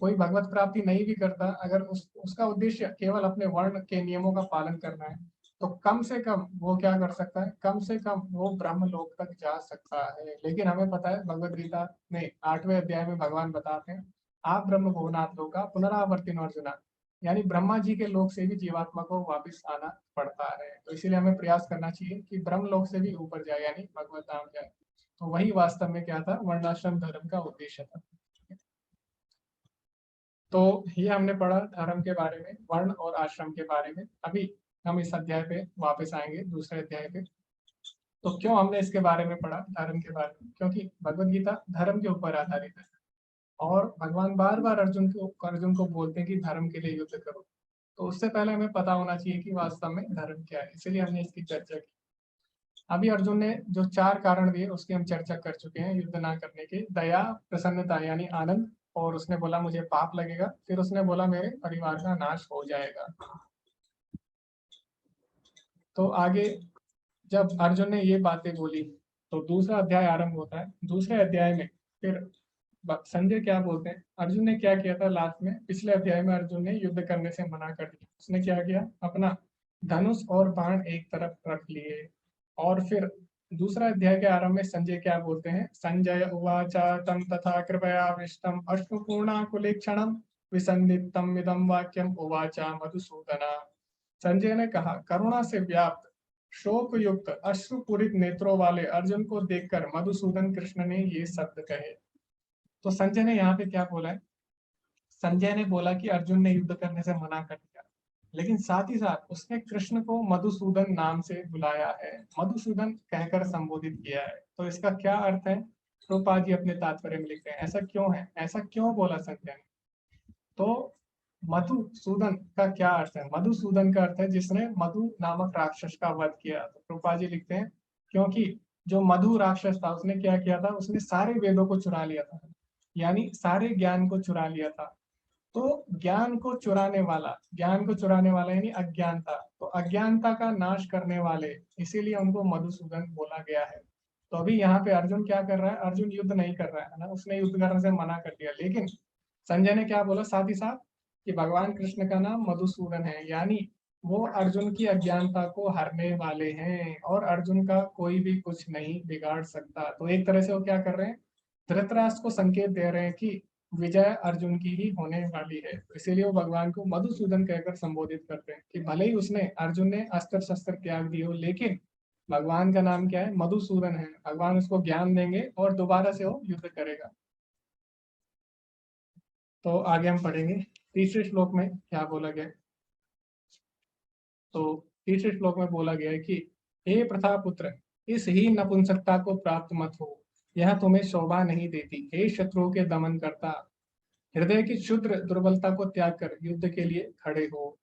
कोई भगवत प्राप्ति नहीं भी करता, अगर उसका उद्देश्य केवल अपने वर्ण के नियमों का पालन करना है, तो कम से कम वो क्या कर सकता है, कम से कम वो ब्रह्मलोक तक जा सकता है। लेकिन हमें पता है भगवत गीता में 8वें अध्याय में भगवान बताते हैं आप ब्रह्म भुवनात् लोका पुनरावर्तिनो अर्जुना, यानी ब्रह्मा जी के लोक से भी जीवात्मा को वापस आना पड़ता है। तो इसीलिए हमें प्रयास करना चाहिए कि ब्रह्मलोक से भी ऊपर जाए, यानी भगवत धाम जाए। तो वही वास्तव में क्या था, वर्णाश्रम धर्म का उद्देश्य था। तो ये हमने पढ़ा धर्म के बारे में, वर्ण और आश्रम के बारे में। अभी हम इस अध्याय पे वापस आएंगे, दूसरे अध्याय पे। तो क्यों हमने इसके बारे में पढ़ा, धर्म के बारे में? क्योंकि भगवत गीता धर्म के ऊपर आधारित है। और भगवान बार बार अर्जुन को बोलते हैं कि धर्म के लिए युद्ध करो। तो उससे पहले हमें पता होना चाहिए कि वास्तव में धर्म क्या है, इसलिए हमने इसकी चर्चा की। अभी अर्जुन ने जो 4 कारण दिए उसकी हम चर्चा कर चुके हैं युद्ध ना करने के। दया, प्रसन्नता यानी आनंद, और उसने बोला मुझे पाप लगेगा, फिर उसने बोला मेरे परिवार का नाश हो जाएगा। तो आगे जब अर्जुन ने ये बातें बोली तो दूसरा अध्याय आरंभ होता है। दूसरे अध्याय में फिर संजय क्या बोलते हैं, अर्जुन ने क्या किया था लास्ट में, पिछले अध्याय में अर्जुन ने युद्ध करने से मना कर दिया। उसने क्या किया, अपना धनुष और बाण एक तरफ रख लिए। और फिर दूसरा अध्याय के आरंभ में संजय क्या बोलते हैं, संजय उवाच तम तथा कृपया विष्टम अश्रुपूर्णाकुलेक्षणम विसन्दिग्धम इदं वाक्यम उवाच मधुसूदना। संजय ने कहा, करुणा से व्याप्त शोक युक्त अश्रुपूरित नेत्रों वाले अर्जुन को देखकर मधुसूदन कृष्ण ने ये शब्द कहे। तो संजय ने यहाँ पे क्या बोला है, संजय ने बोला कि अर्जुन ने युद्ध करने से मना कर दिया, लेकिन साथ ही साथ उसने कृष्ण को मधुसूदन नाम से बुलाया है, मधुसूदन कहकर संबोधित किया है। तो इसका क्या अर्थ है, प्रभुपाद जी अपने तात्पर्य में लिखते हैं, ऐसा क्यों है, ऐसा क्यों बोला संजय ने। तो मधुसूदन का क्या अर्थ है, मधुसूदन का अर्थ है जिसने मधु नामक राक्षस का वध किया। तो प्रभुपाद जी लिखते हैं क्योंकि जो मधु राक्षस था उसने क्या किया था, उसने सारे वेदों को चुरा लिया था, यानी सारे ज्ञान को चुरा लिया था। तो ज्ञान को चुराने वाला यानी अज्ञानता, तो अज्ञानता का नाश करने वाले, इसीलिए उनको मधुसूदन बोला गया है। तो अभी यहाँ पे अर्जुन क्या कर रहा है, अर्जुन युद्ध नहीं कर रहा है ना, उसने युद्ध करने से मना कर दिया। लेकिन संजय ने क्या बोला साथ ही साथ कि भगवान कृष्ण का नाम मधुसूदन है, यानी वो अर्जुन की अज्ञानता को हरने वाले हैं और अर्जुन का कोई भी कुछ नहीं बिगाड़ सकता। तो एक तरह से वो क्या कर रहे हैं, धृतराष्ट्र को संकेत दे रहे हैं कि विजय अर्जुन की ही होने वाली है। तो इसीलिए वो भगवान को मधुसूदन कहकर संबोधित करते हैं कि भले ही अर्जुन ने अस्त्र शस्त्र त्याग दिए हो, लेकिन भगवान का नाम क्या है, मधुसूदन है। भगवान उसको ज्ञान देंगे और दोबारा से वो युद्ध करेगा। तो आगे हम पढ़ेंगे तीसरे श्लोक में क्या बोला गया। तो तीसरे श्लोक में बोला गया है कि हे प्रथापुत्र, इस ही नपुंसकता को प्राप्त मत हो, यह तुम्हें शोभा नहीं देती। हे शत्रुओं के दमन करता, हृदय की क्षुद्र दुर्बलता को त्याग कर युद्ध के लिए खड़े हो।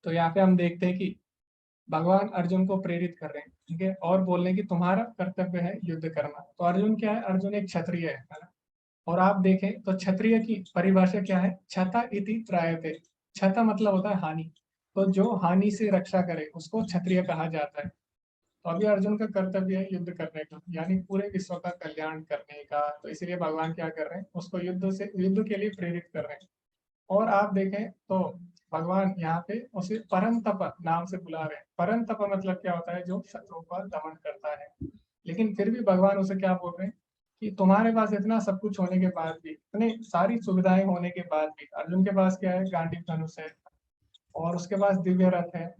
तो यहाँ पे हम देखते हैं कि भगवान अर्जुन को प्रेरित कर रहे हैं, ठीक है, और बोल रहे हैं कि तुम्हारा कर्तव्य है युद्ध करना। तो अर्जुन क्या है, अर्जुन एक क्षत्रिय है ना। और आप देखें तो क्षत्रिय की परिभाषा क्या है, क्षता इति त्रायते। क्षता मतलब होता है हानि, तो जो हानि से रक्षा करे उसको क्षत्रिय कहा जाता है। तो अभी अर्जुन का कर्तव्य है युद्ध करने का, यानी पूरे विश्व का कल्याण करने का। तो इसलिए भगवान क्या कर रहे हैं, उसको युद्ध के लिए प्रेरित कर रहे हैं। और आप देखें तो भगवान यहाँ पे उसे परम तप नाम से बुला रहे हैं। परम तप मतलब क्या होता है, जो शत्रुओं का दमन करता है। लेकिन फिर भी भगवान उसे क्या बोल रहे हैं कि तुम्हारे पास इतना सब कुछ होने के बाद भी, इतनी सारी सुविधाएं होने के बाद भी, अर्जुन के पास क्या है, गांडीव धनुष है, और उसके पास दिव्य रथ है,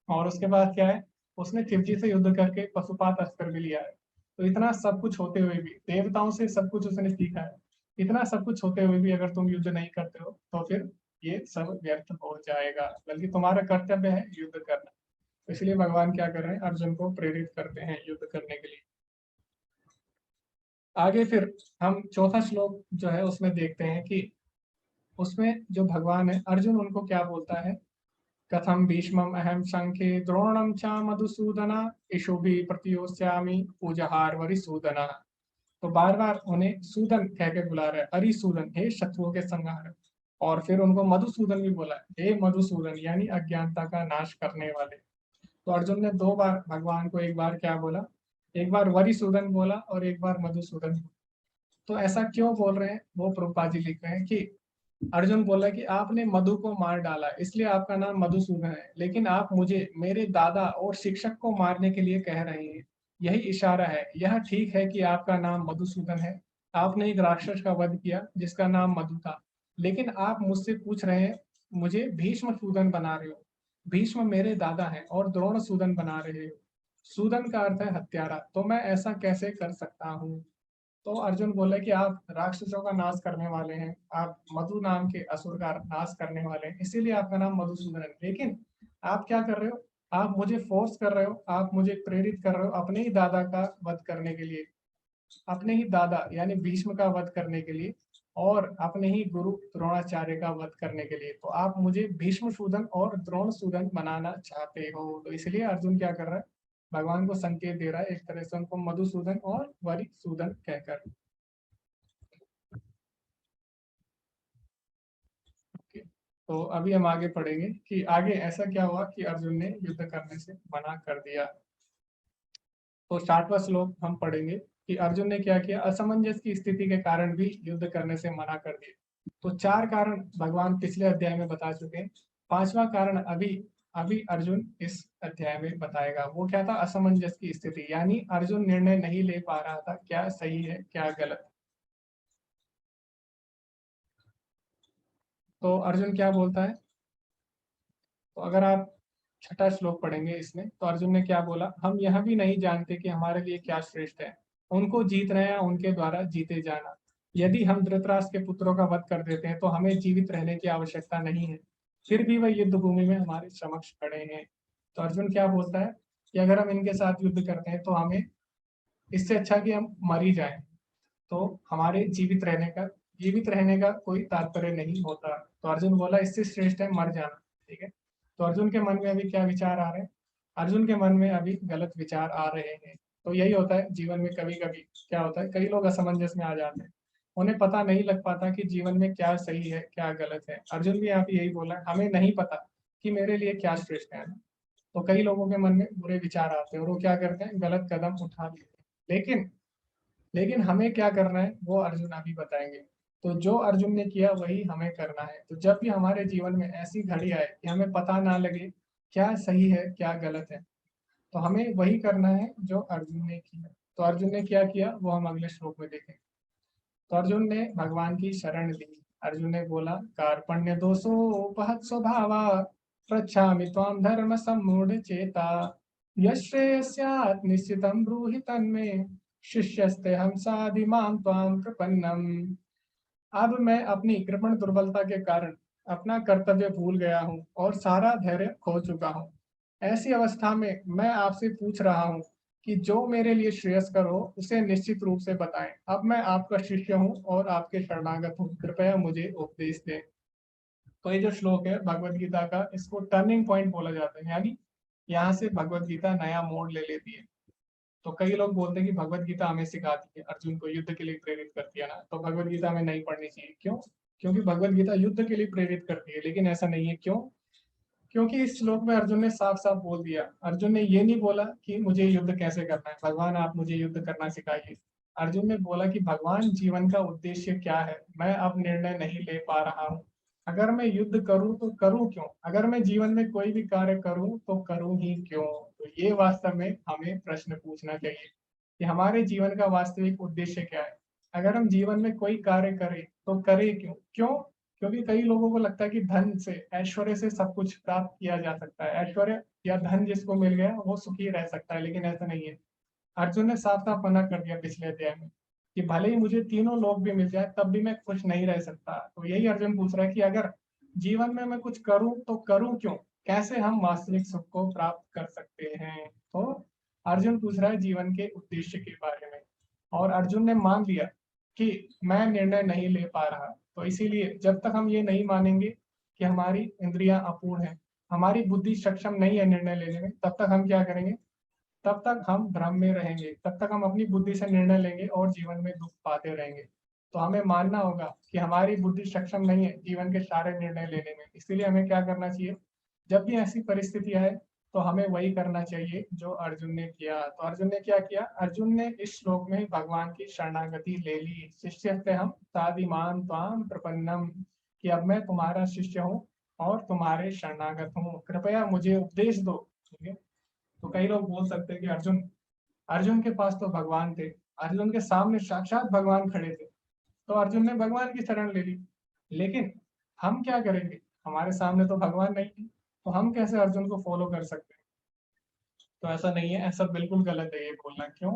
और उसके पास क्या है, उसने शिवजी से युद्ध करके पशुपात अस्त्र भी लिया है। तो इतना सब कुछ होते हुए भी, देवताओं से सब कुछ उसने सीखा है, इतना सब कुछ होते हुए भी अगर तुम युद्ध नहीं करते हो तो फिर ये सब व्यर्थ हो जाएगा, बल्कि तुम्हारा कर्तव्य है युद्ध करना। तो इसलिए भगवान क्या कर रहे हैं, अर्जुन को प्रेरित करते हैं युद्ध करने के लिए। आगे फिर हम चौथा श्लोक जो है उसमें देखते हैं कि उसमें जो भगवान है, अर्जुन उनको क्या बोलता है, कथम भीष्मम अहम संख्ये द्रोणम च मधुसूदना इशुभि प्रतियोस्यामि पूजहार वरिसूदना। तो बार बार उन्हें सूदन कह के बुला रहे हैं, अरिसूदन, हे शत्रुओं के संहार। और फिर उनको मधुसूदन भी बोला है, हे मधुसूदन यानी अज्ञानता का नाश करने वाले। तो अर्जुन ने 2 बार भगवान को, एक बार क्या बोला, एक बार वरिसूदन बोला और एक बार मधुसूदन। तो ऐसा क्यों बोल रहे हैं, वो प्रभुपाद जी लिख रहे हैं कि अर्जुन बोला कि आपने मधु को मार डाला इसलिए आपका नाम मधुसूदन है, लेकिन आप मुझे मेरे दादा और शिक्षक को मारने के लिए कह रहे हैं, यही इशारा है। यह ठीक है कि आपका नाम मधुसूदन है, आपने एक राक्षस का वध किया जिसका नाम मधु था, लेकिन आप मुझसे पूछ रहे हैं, मुझे भीष्म सूदन बना रहे हो। भीष्म मेरे दादा हैं और द्रोण सूदन बना रहे हो। सूदन का अर्थ है हत्यारा, तो मैं ऐसा कैसे कर सकता हूँ। तो अर्जुन बोले कि आप राक्षसों का नाश करने वाले हैं, आप मधु नाम के असुर का नाश करने वाले हैं, इसीलिए आपका नाम मधुसूदन है। लेकिन आप क्या कर रहे हो, आप मुझे फोर्स कर रहे हो, आप मुझे प्रेरित कर रहे हो अपने ही दादा का वध करने के लिए। अपने ही दादा यानी भीष्म का वध करने के लिए और अपने ही गुरु द्रोणाचार्य का वध करने के लिए, तो आप मुझे भीष्म सूदन और द्रोण सूदन बनाना चाहते हो। तो इसलिए अर्जुन क्या कर रहा है, भगवान को संकेत दे रहा है, एक तरह से उनको मधुसूदन और वरिसूदन कहकर। तो अभी हम आगे पढ़ेंगे कि आगे ऐसा क्या हुआ कि अर्जुन ने युद्ध करने से मना कर दिया। तो 60वां श्लोक हम पढ़ेंगे कि अर्जुन ने क्या किया, असमंजस की स्थिति के कारण भी युद्ध करने से मना कर दिया। तो 4 कारण भगवान पिछले अध्याय में बता चुके हैं, 5वां कारण अभी अर्जुन इस अध्याय में बताएगा। वो क्या था, असमंजस की स्थिति, यानी अर्जुन निर्णय नहीं ले पा रहा था क्या सही है क्या गलत। तो अर्जुन क्या बोलता है, तो अगर आप 6ठा श्लोक पढ़ेंगे इसमें, तो अर्जुन ने क्या बोला, हम यह भी नहीं जानते कि हमारे लिए क्या श्रेष्ठ है, उनको जीतना या उनके द्वारा जीते जाना। यदि हम धृतराष्ट्र के पुत्रों का वध कर देते हैं तो हमें जीवित रहने की आवश्यकता नहीं है, फिर भी वह युद्ध भूमि में हमारे समक्ष खड़े हैं। तो अर्जुन क्या बोलता है कि अगर हम इनके साथ युद्ध करते हैं तो हमें इससे अच्छा कि हम मर ही जाएं, तो हमारे जीवित रहने का कोई तात्पर्य नहीं होता। तो अर्जुन बोला इससे श्रेष्ठ है मर जाना। ठीक है, तो अर्जुन के मन में अभी क्या विचार आ रहे हैं, अर्जुन के मन में अभी गलत विचार आ रहे हैं। तो यही होता है जीवन में, कभी कभी क्या होता है, कई लोग असमंजस में आ जाते हैं, उन्हें पता नहीं लग पाता कि जीवन में क्या सही है क्या गलत है। अर्जुन भी यहाँ पे यही बोला, हमें नहीं पता कि मेरे लिए क्या श्रेष्ठ है। तो कई लोगों के मन में बुरे विचार आते हैं और वो क्या करते हैं, गलत कदम उठा लेते हैं। लेकिन हमें क्या करना है वो अर्जुन अभी बताएंगे। तो जो अर्जुन ने किया वही हमें करना है। तो जब भी हमारे जीवन में ऐसी घड़ी आए कि हमें पता ना लगे क्या सही है क्या गलत है, तो हमें वही करना है जो अर्जुन ने किया। तो अर्जुन ने क्या किया वो हम अगले श्लोक में देखेंगे। तो अर्जुन ने भगवान की शरण ली। अर्जुन ने बोला, कार्पण्य दोषोपहत स्वभावा पृच्छामि त्वां धर्म सम्मूढ़ चेता यश्रेयस्यात् निश्चितं ब्रूहि तन्मे शिष्यस्ते हम साधिमां त्वां प्रपन्नम। अब मैं अपनी कृपण दुर्बलता के कारण अपना कर्तव्य भूल गया हूँ और सारा धैर्य खो चुका हूँ। ऐसी अवस्था में मैं आपसे पूछ रहा हूँ कि जो मेरे लिए श्रेयस्कर हो उसे निश्चित रूप से बताएं। अब मैं आपका शिष्य हूँ और आपके शरणागत हूँ, कृपया मुझे उपदेश दें। तो ये जो श्लोक है भगवत गीता का, इसको टर्निंग पॉइंट बोला जाता है, यानी यहाँ से भगवत गीता नया मोड़ ले लेती है। तो कई लोग बोलते हैं कि भगवत गीता हमें सिखाती है, अर्जुन को युद्ध के लिए प्रेरित करती है ना, तो भगवत गीता हमें नहीं पढ़नी चाहिए। क्यों? क्योंकि भगवत गीता युद्ध के लिए प्रेरित करती है, लेकिन ऐसा नहीं है। क्यों? क्योंकि इस श्लोक में अर्जुन ने साफ साफ बोल दिया, अर्जुन ने ये नहीं बोला कि मुझे युद्ध कैसे करना है, भगवान आप मुझे युद्ध करना सिखाइए। अर्जुन ने बोला कि भगवान जीवन का उद्देश्य क्या है, मैं अब निर्णय नहीं ले पा रहा हूँ। अगर मैं युद्ध करूं तो करूं क्यों, अगर मैं जीवन में कोई भी कार्य करूं तो करूं ही क्यों। तो ये वास्तव में हमें प्रश्न पूछना चाहिए कि हमारे जीवन का वास्तविक उद्देश्य क्या है। अगर हम जीवन में कोई कार्य करें तो करें क्यों? क्योंकि कई लोगों को लगता है कि धन से, ऐश्वर्य से सब कुछ प्राप्त किया जा सकता है, ऐश्वर्य या धन जिसको मिल गया वो सुखी रह सकता है, लेकिन ऐसा नहीं है। अर्जुन ने साफ साफ मना कर दिया पिछले अध्याय में कि भले ही मुझे तीनों लोक भी मिल जाए तब भी मैं खुश नहीं रह सकता। तो यही अर्जुन पूछ रहा है कि अगर जीवन में मैं कुछ करूं तो करूं क्यों, कैसे हम वास्तविक सुख को प्राप्त कर सकते हैं। तो अर्जुन पूछ रहा है जीवन के उद्देश्य के बारे में, और अर्जुन ने मान लिया कि मैं निर्णय नहीं ले पा रहा। तो इसीलिए जब तक हम ये नहीं मानेंगे कि हमारी इंद्रियां अपूर्ण है, हमारी बुद्धि सक्षम नहीं है निर्णय लेने में, तब तक हम क्या करेंगे, तब तक हम भ्रम में रहेंगे, तब तक हम अपनी बुद्धि से निर्णय लेंगे और जीवन में दुख पाते रहेंगे। तो हमें मानना होगा कि हमारी बुद्धि सक्षम नहीं है जीवन के सारे निर्णय लेने में। इसीलिए हमें क्या करना चाहिए, जब भी ऐसी परिस्थिति आए तो हमें वही करना चाहिए जो अर्जुन ने किया। तो अर्जुन ने क्या किया, अर्जुन ने इस श्लोक में भगवान की शरणागति ले ली। शिष्य से हम साधिमान त्वाम प्रपन्नम, कि अब मैं तुम्हारा शिष्य हूँ और तुम्हारे शरणागत हूँ, कृपया मुझे उपदेश दो। ठीक है, तो कई लोग बोल सकते हैं कि अर्जुन के पास तो भगवान थे, अर्जुन के सामने साक्षात भगवान खड़े थे, तो अर्जुन ने भगवान की शरण ले ली। लेकिन हम क्या करेंगे, हमारे सामने तो भगवान नहीं है, तो हम कैसे अर्जुन को फॉलो कर सकते हैं। तो ऐसा नहीं है, ऐसा बिल्कुल गलत है ये बोलना। क्यों?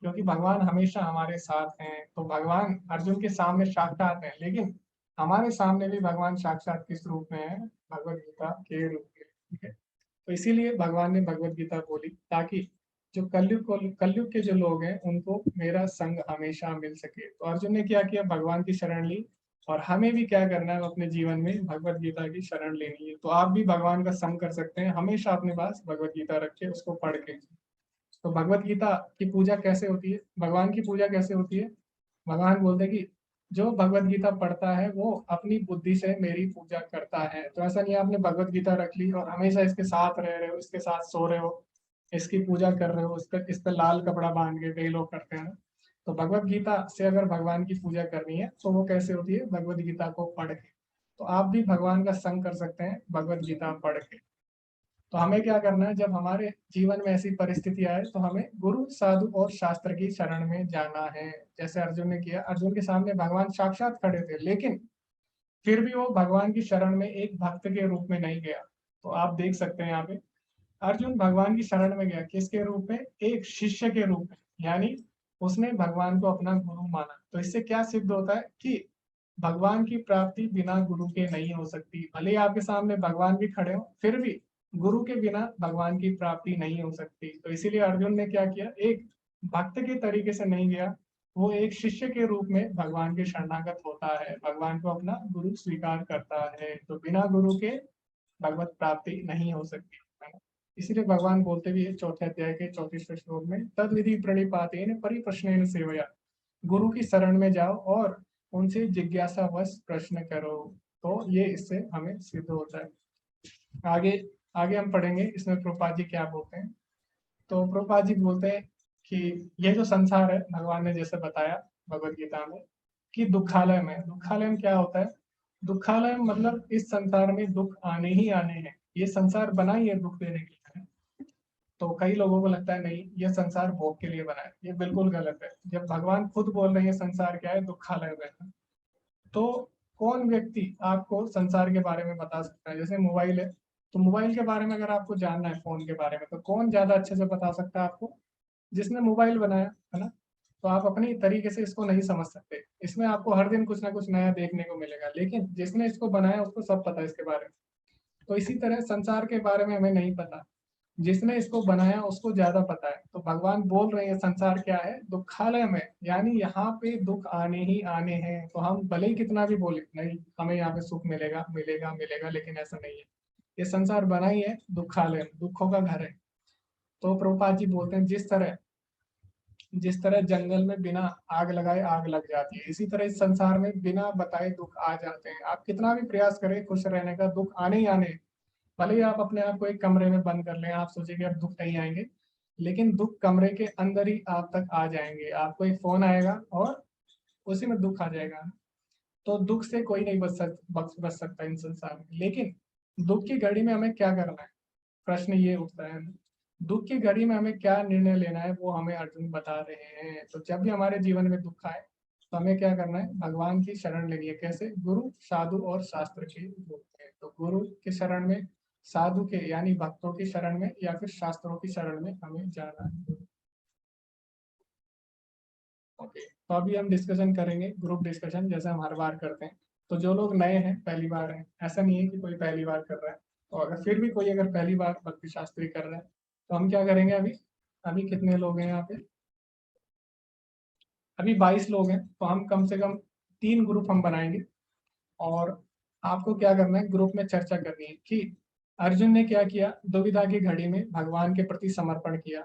क्योंकि भगवान हमेशा हमारे साथ हैं। तो भगवान अर्जुन के सामने साक्षात है, लेकिन हमारे सामने भी भगवान साक्षात किस रूप में है, भगवत गीता के रूप में। ठीक है, तो इसीलिए भगवान ने भगवत गीता बोली ताकि जो कलयुग के जो लोग हैं उनको मेरा संग हमेशा मिल सके। तो अर्जुन ने क्या किया, भगवान की शरण ली, और हमें भी क्या करना है, अपने जीवन में भगवत गीता की शरण लेनी है। तो आप भी भगवान का संग कर सकते हैं, हमेशा अपने पास भगवत गीता रखे, उसको पढ़ के। तो भगवत गीता की पूजा कैसे होती है, भगवान की पूजा कैसे होती है, भगवान बोलते हैं कि जो भगवत गीता पढ़ता है वो अपनी बुद्धि से मेरी पूजा करता है। तो ऐसा नहीं है आपने भगवत गीता रख ली और हमेशा इसके साथ रह रहे हो, इसके साथ सो रहे हो, इसकी पूजा कर रहे हो, इस पर लाल कपड़ा बांध के कई लोग करते हैं ना। तो भगवत गीता से अगर भगवान की पूजा करनी है तो वो कैसे होती है, भगवत गीता को पढ़ के। तो आप भी भगवान का संग कर सकते हैं भगवत गीता पढ़ के। तो हमें क्या करना है, जब हमारे जीवन में ऐसी परिस्थिति आए तो हमें गुरु साधु और शास्त्र की शरण में जाना है। जैसे अर्जुन ने किया, अर्जुन के सामने भगवान साक्षात खड़े थे, लेकिन फिर भी वो भगवान की शरण में एक भक्त के रूप में नहीं गया। तो आप देख सकते हैं यहाँ पे अर्जुन भगवान की शरण में गया किसके रूप में, एक शिष्य के रूप में, यानी उसने भगवान को अपना गुरु माना। तो इससे क्या सिद्ध होता है कि भगवान की प्राप्ति बिना गुरु के नहीं हो सकती। भले ही आपके सामने भगवान भी खड़े हो, फिर भी गुरु के बिना भगवान की प्राप्ति नहीं हो सकती। तो इसीलिए अर्जुन ने क्या किया, एक भक्त के तरीके से नहीं गया, वो एक शिष्य के रूप में भगवान के शरणागत होता है, भगवान को अपना गुरु स्वीकार करता है। तो बिना गुरु के भगवत प्राप्ति नहीं हो सकती, है ना। इसीलिए भगवान बोलते भी है चौथे अध्याय के 34वें श्लोक में, तद विधि प्रणिपातेन परिप्रश्नेन सेवया, गुरु की शरण में जाओ और उनसे जिज्ञासावश प्रश्न करो। तो ये इससे हमें सिद्ध होता है। आगे आगे हम पढ़ेंगे इसमें प्रभुपाद जी क्या बोलते हैं। तो प्रभुपाद जी बोलते हैं कि ये जो संसार है, भगवान ने जैसे बताया भगवत गीता में कि दुखालय में, दुखालय में क्या होता है, दुखालय मतलब इस संसार में दुख आने ही आने हैं, ये संसार बना ही है दुख देने के लिए। तो कई लोगों को लगता है नहीं ये संसार भोग के लिए बना है, ये बिल्कुल गलत है। जब भगवान खुद बोल रहे हैं संसार क्या है, दुखालय है, तो कौन व्यक्ति आपको संसार के बारे में बता सकता है। जैसे मोबाइल है, तो मोबाइल के बारे में अगर आपको जानना है, फोन के बारे में, तो कौन ज्यादा अच्छे से बता सकता है आपको, जिसने मोबाइल बनाया है ना। तो आप अपनी तरीके से इसको नहीं समझ सकते, इसमें आपको हर दिन कुछ ना कुछ नया देखने को मिलेगा, लेकिन जिसने इसको बनाया उसको सब पता है इसके बारे में। तो इसी तरह संसार के बारे में हमें नहीं पता, जिसने इसको बनाया उसको ज्यादा पता है। तो भगवान बोल रहे हैं संसार क्या है, दुखालय में, यानी यहाँ पे दुख आने ही आने हैं। तो हम भले ही कितना भी बोले नहीं हमें यहाँ पे सुख मिलेगा मिलेगा मिलेगा, लेकिन ऐसा नहीं है। ये संसार बना ही है दुखालय, दुखों का घर है। तो प्रभुपाद जी बोलते हैं जिस तरह जंगल में बिना आग लगाए आग लग जाती है, इसी तरह इस संसार में बिना बताए दुख आ जाते हैं। आप कितना भी प्रयास करें खुश रहने का, दुख आने ही आने। भले ही आप अपने आप को एक कमरे में बंद कर लें, आप सोचेंगे अब दुख नहीं आएंगे, लेकिन दुख कमरे के अंदर ही आप तक आ जाएंगे। आपको एक फोन आएगा और उसी में दुख आ जाएगा। तो दुख से कोई नहीं बच सकता इन संसार में। लेकिन दुख की घड़ी में हमें क्या करना है, प्रश्न ये उठता है, दुख की घड़ी में हमें क्या निर्णय लेना है, वो हमें अर्जुन बता रहे हैं। तो जब भी हमारे जीवन में दुख आए तो हमें क्या करना है, भगवान की शरण लेनी है। कैसे, गुरु साधु और शास्त्र के रूप में। तो गुरु के शरण में, साधु के यानी भक्तों की शरण में, या फिर शास्त्रों की शरण में हमें जाना है। ओके, तो अभी हम डिस्कशन करेंगे, ग्रुप डिस्कशन, जैसे हम हर बार करते हैं। तो जो लोग नए हैं, पहली बार हैं, ऐसा नहीं है कि कोई पहली बार कर रहा है, तो अगर फिर भी कोई अगर पहली बार भक्ति शास्त्री कर रहा है तो हम क्या करेंगे, अभी अभी कितने लोग हैं यहाँ पे, अभी 22 लोग हैं। तो हम कम से कम 3 ग्रुप हम बनाएंगे, और आपको क्या करना है, ग्रुप में चर्चा करनी है कि अर्जुन ने क्या किया, दुविधा की घड़ी में भगवान के प्रति समर्पण किया।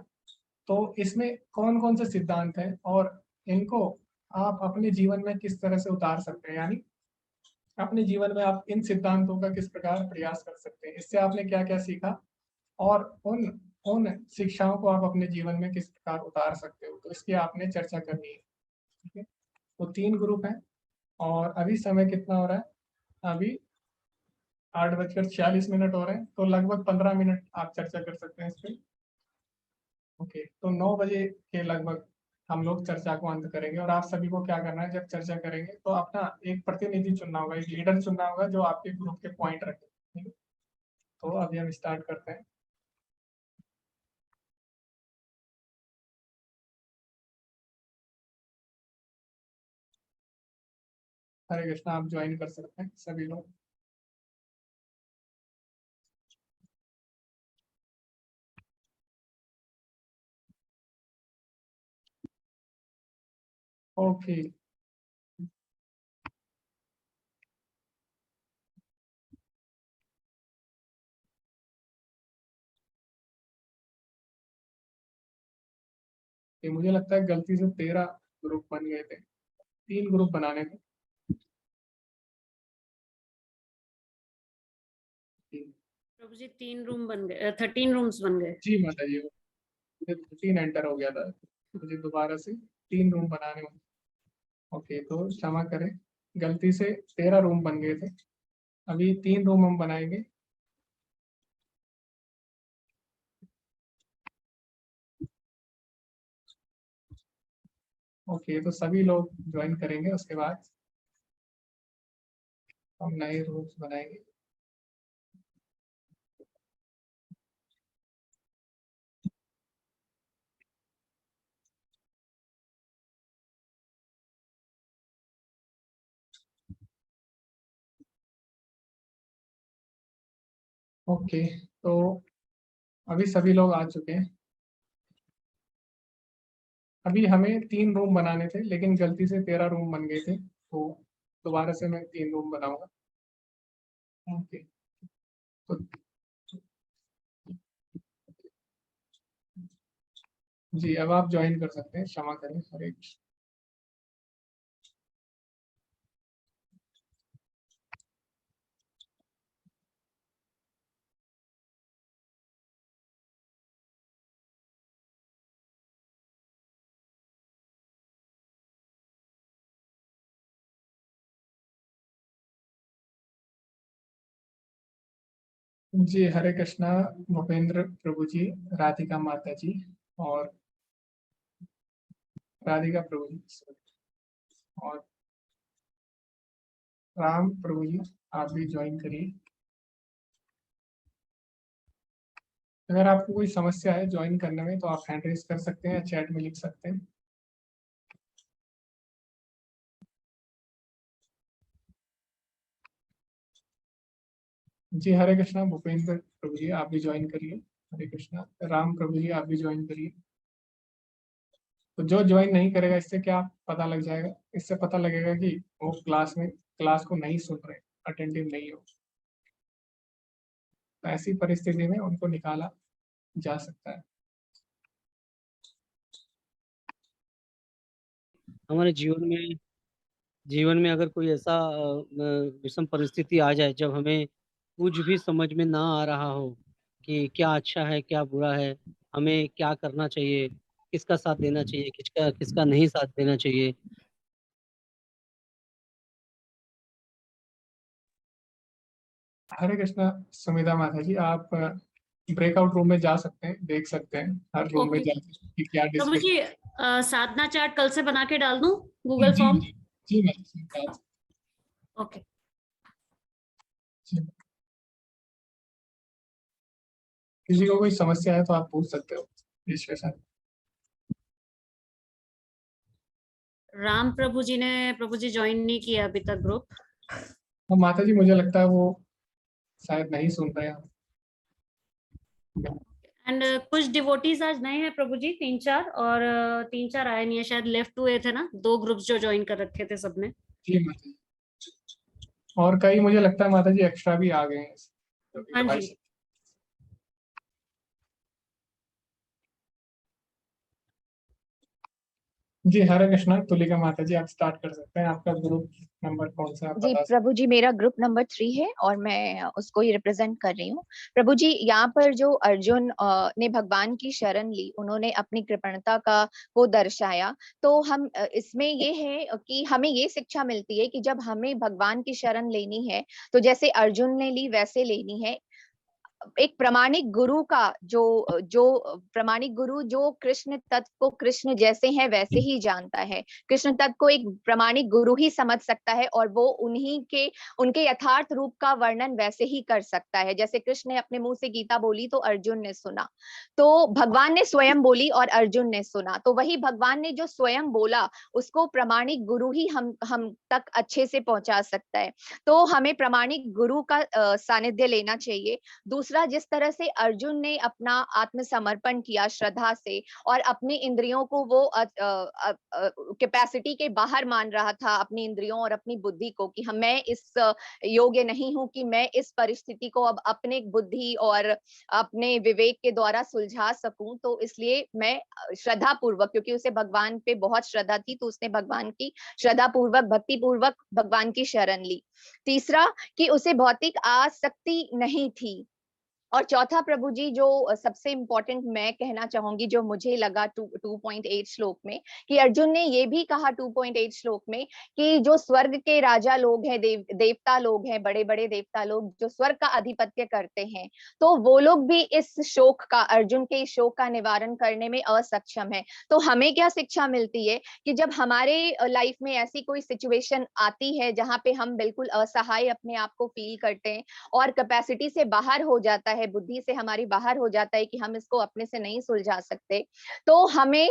तो इसमें कौन कौन से सिद्धांत हैं और इनको आप अपने जीवन में किस तरह से उतार सकते हैं, यानी अपने जीवन में आप इन सिद्धांतों का किस प्रकार प्रयास कर सकते हैं, इससे आपने क्या क्या सीखा, और उन उन शिक्षाओं को आप अपने जीवन में किस प्रकार उतार सकते हो। तो इसकी आपने चर्चा करनी है, ठीक है। तो 3 ग्रुप हैं, और अभी समय कितना हो रहा है, अभी 8:46 हो रहे हैं, तो लगभग 15 मिनट आप चर्चा कर सकते हैं इस पे। ओके, तो 9 बजे के लगभग हम लोग चर्चा को अंत करेंगे। और आप सभी को क्या करना है, जब चर्चा करेंगे तो अपना एक प्रतिनिधि चुनना होगा, एक लीडर चुनना होगा जो आपके ग्रुप के पॉइंट रखे, ठीक है। तो अभी हम स्टार्ट करते हैं। हरे कृष्णा, आप ज्वाइन कर सकते हैं सभी लोग। ओके, ये मुझे लगता है गलती से 13 ग्रुप बन गए थे, 3 ग्रुप बनाने थे। प्रभु जी 3 रूम बन गए, 13 रूम्स बन गए। जी माता जी, मुझे 13 एंटर हो गया था, मुझे दोबारा से 3 रूम बनाने होंगे। ओके, तो क्षमा करें, गलती से 13 रूम बन गए थे, अभी 3 रूम हम बनाएंगे। ओके, तो सभी लोग ज्वाइन करेंगे, उसके बाद हम नए रूम्स बनाएंगे। ओके, तो अभी सभी लोग आ चुके हैं। अभी हमें 3 रूम बनाने थे, लेकिन गलती से 13 रूम बन गए थे, तो दोबारा से मैं 3 रूम बनाऊंगा। ओके, तो जी अब आप ज्वाइन कर सकते हैं, क्षमा करें। हरे कृष्ण। जी हरे कृष्णा, भूपेंद्र प्रभु जी, राधिका माता जी और राधिका प्रभु जी और राम प्रभु जी, आप भी ज्वाइन करिए। अगर आपको कोई समस्या है ज्वाइन करने में तो आप हैंड रेज कर सकते हैं या चैट में लिख सकते हैं। जी हरे कृष्णा, भूपेंद्र प्रभु जी आप भी ज्वाइन करिए। हरे कृष्णा, राम प्रभु जी आप भी ज्वाइन करिए। तो जो ज्वाइन नहीं करेगा, इससे क्या पता लग जाएगा? इससे पता लगेगा कि वो क्लास को नहीं सुन रहे, अटेंटिव नहीं हो। तो ऐसी परिस्थिति में उनको निकाला जा सकता है। हमारे जीवन में अगर कोई ऐसा विषम परिस्थिति आ जाए जब हमें कुछ भी समझ में ना आ रहा हो कि क्या अच्छा है क्या बुरा है, हमें क्या करना चाहिए, किसका साथ देना चाहिए, किसका किसका नहीं साथ देना चाहिए। हरे कृष्णा सुमिता माता जी, आप ब्रेकआउट रूम में जा सकते हैं, देख सकते हैं हर रूम में ओके जाके कि क्या प्रभु डिस्कशन। जी साधना चार्ट कल से बना के डाल दूं गूगल जी फॉर्म? जी जी मैम, ओके किसी को कोई समस्या है तो आप पूछ सकते हो इसके साथ। राम प्रभु जी ने ज्वाइन नहीं किया अभी तक ग्रुप। तो माता जी मुझे लगता है वो शायद नहीं सुन रहे हैं। एंड कुछ डिवोटीज आज नए हैं प्रभु जी, 3-4, और 3-4 आए नहीं है, शायद लेफ्ट हुए थे ना, 2 ग्रुप्स जो ज्वाइन कर रखे थे सबने। जी माता जी, और कई मुझे लगता है माता जी एक्स्ट्रा भी आ गए हैं। हाँ जी। जी हरे कृष्णा, तुलिका माता जी आप स्टार्ट कर सकते हैं। आपका ग्रुप नंबर कौन सा आप जी बता सकते प्रभु जी, मेरा ग्रुप नंबर 3 है और मैं उसको ही रिप्रेजेंट कर रही हूँ। प्रभु जी, यहाँ पर जो अर्जुन ने भगवान की शरण ली, उन्होंने अपनी कृपणता का को दर्शाया। तो हम इसमें ये है कि हमें ये शिक्षा मिलती है कि जब हमें भगवान की शरण लेनी है तो जैसे अर्जुन ने ली वैसे लेनी है। एक प्रामाणिक गुरु का जो जो प्रामाणिक गुरु जो कृष्ण तत्व को कृष्ण जैसे हैं वैसे ही जानता है, कृष्ण तत्व को एक प्रामाणिक गुरु ही समझ सकता है और वो उनके यथार्थ रूप का वर्णन वैसे ही कर सकता है। जैसे कृष्ण ने अपने मुंह से गीता बोली तो अर्जुन ने सुना, तो भगवान ने स्वयं बोली और अर्जुन ने सुना, तो वही भगवान ने जो स्वयं बोला उसको प्रामाणिक गुरु ही हम तक अच्छे से पहुंचा सकता है। तो हमें प्रामाणिक गुरु का सानिध्य लेना चाहिए। दूसरा दूसरा, जिस तरह से अर्जुन ने अपना आत्मसमर्पण किया श्रद्धा से और अपनी इंद्रियों को वो कैपेसिटी के बाहर मान रहा था, अपनी इंद्रियों और अपनी बुद्धि को, कि मैं इस योग्य नहीं हूं कि मैं इस परिस्थिति को अब अपने बुद्धि और अपने विवेक के द्वारा सुलझा सकूं, तो इसलिए मैं श्रद्धा पूर्वक, क्योंकि उसे भगवान पे बहुत श्रद्धा थी, तो उसने भगवान की श्रद्धा पूर्वक, भक्ति पूर्वक भगवान की शरण ली। तीसरा, कि उसे भौतिक आसक्ति नहीं थी। और चौथा प्रभु जी, जो सबसे इंपॉर्टेंट मैं कहना चाहूंगी, जो मुझे लगा 2.8 श्लोक में, कि अर्जुन ने ये भी कहा 2.8 श्लोक में कि जो स्वर्ग के राजा लोग हैं, देवता लोग हैं, बड़े बड़े देवता लोग जो स्वर्ग का आधिपत्य करते हैं, तो वो लोग भी इस शोक का, अर्जुन के इस शोक का निवारण करने में असक्षम है। तो हमें क्या शिक्षा मिलती है कि जब हमारे लाइफ में ऐसी कोई सिचुएशन आती है जहां पे हम बिल्कुल असहाय अपने आप को फील करते हैं और कैपेसिटी से बाहर हो जाता है, बुद्धि से हमारी बाहर हो जाता है कि हम इसको अपने से नहीं सुलझा सकते, तो हमें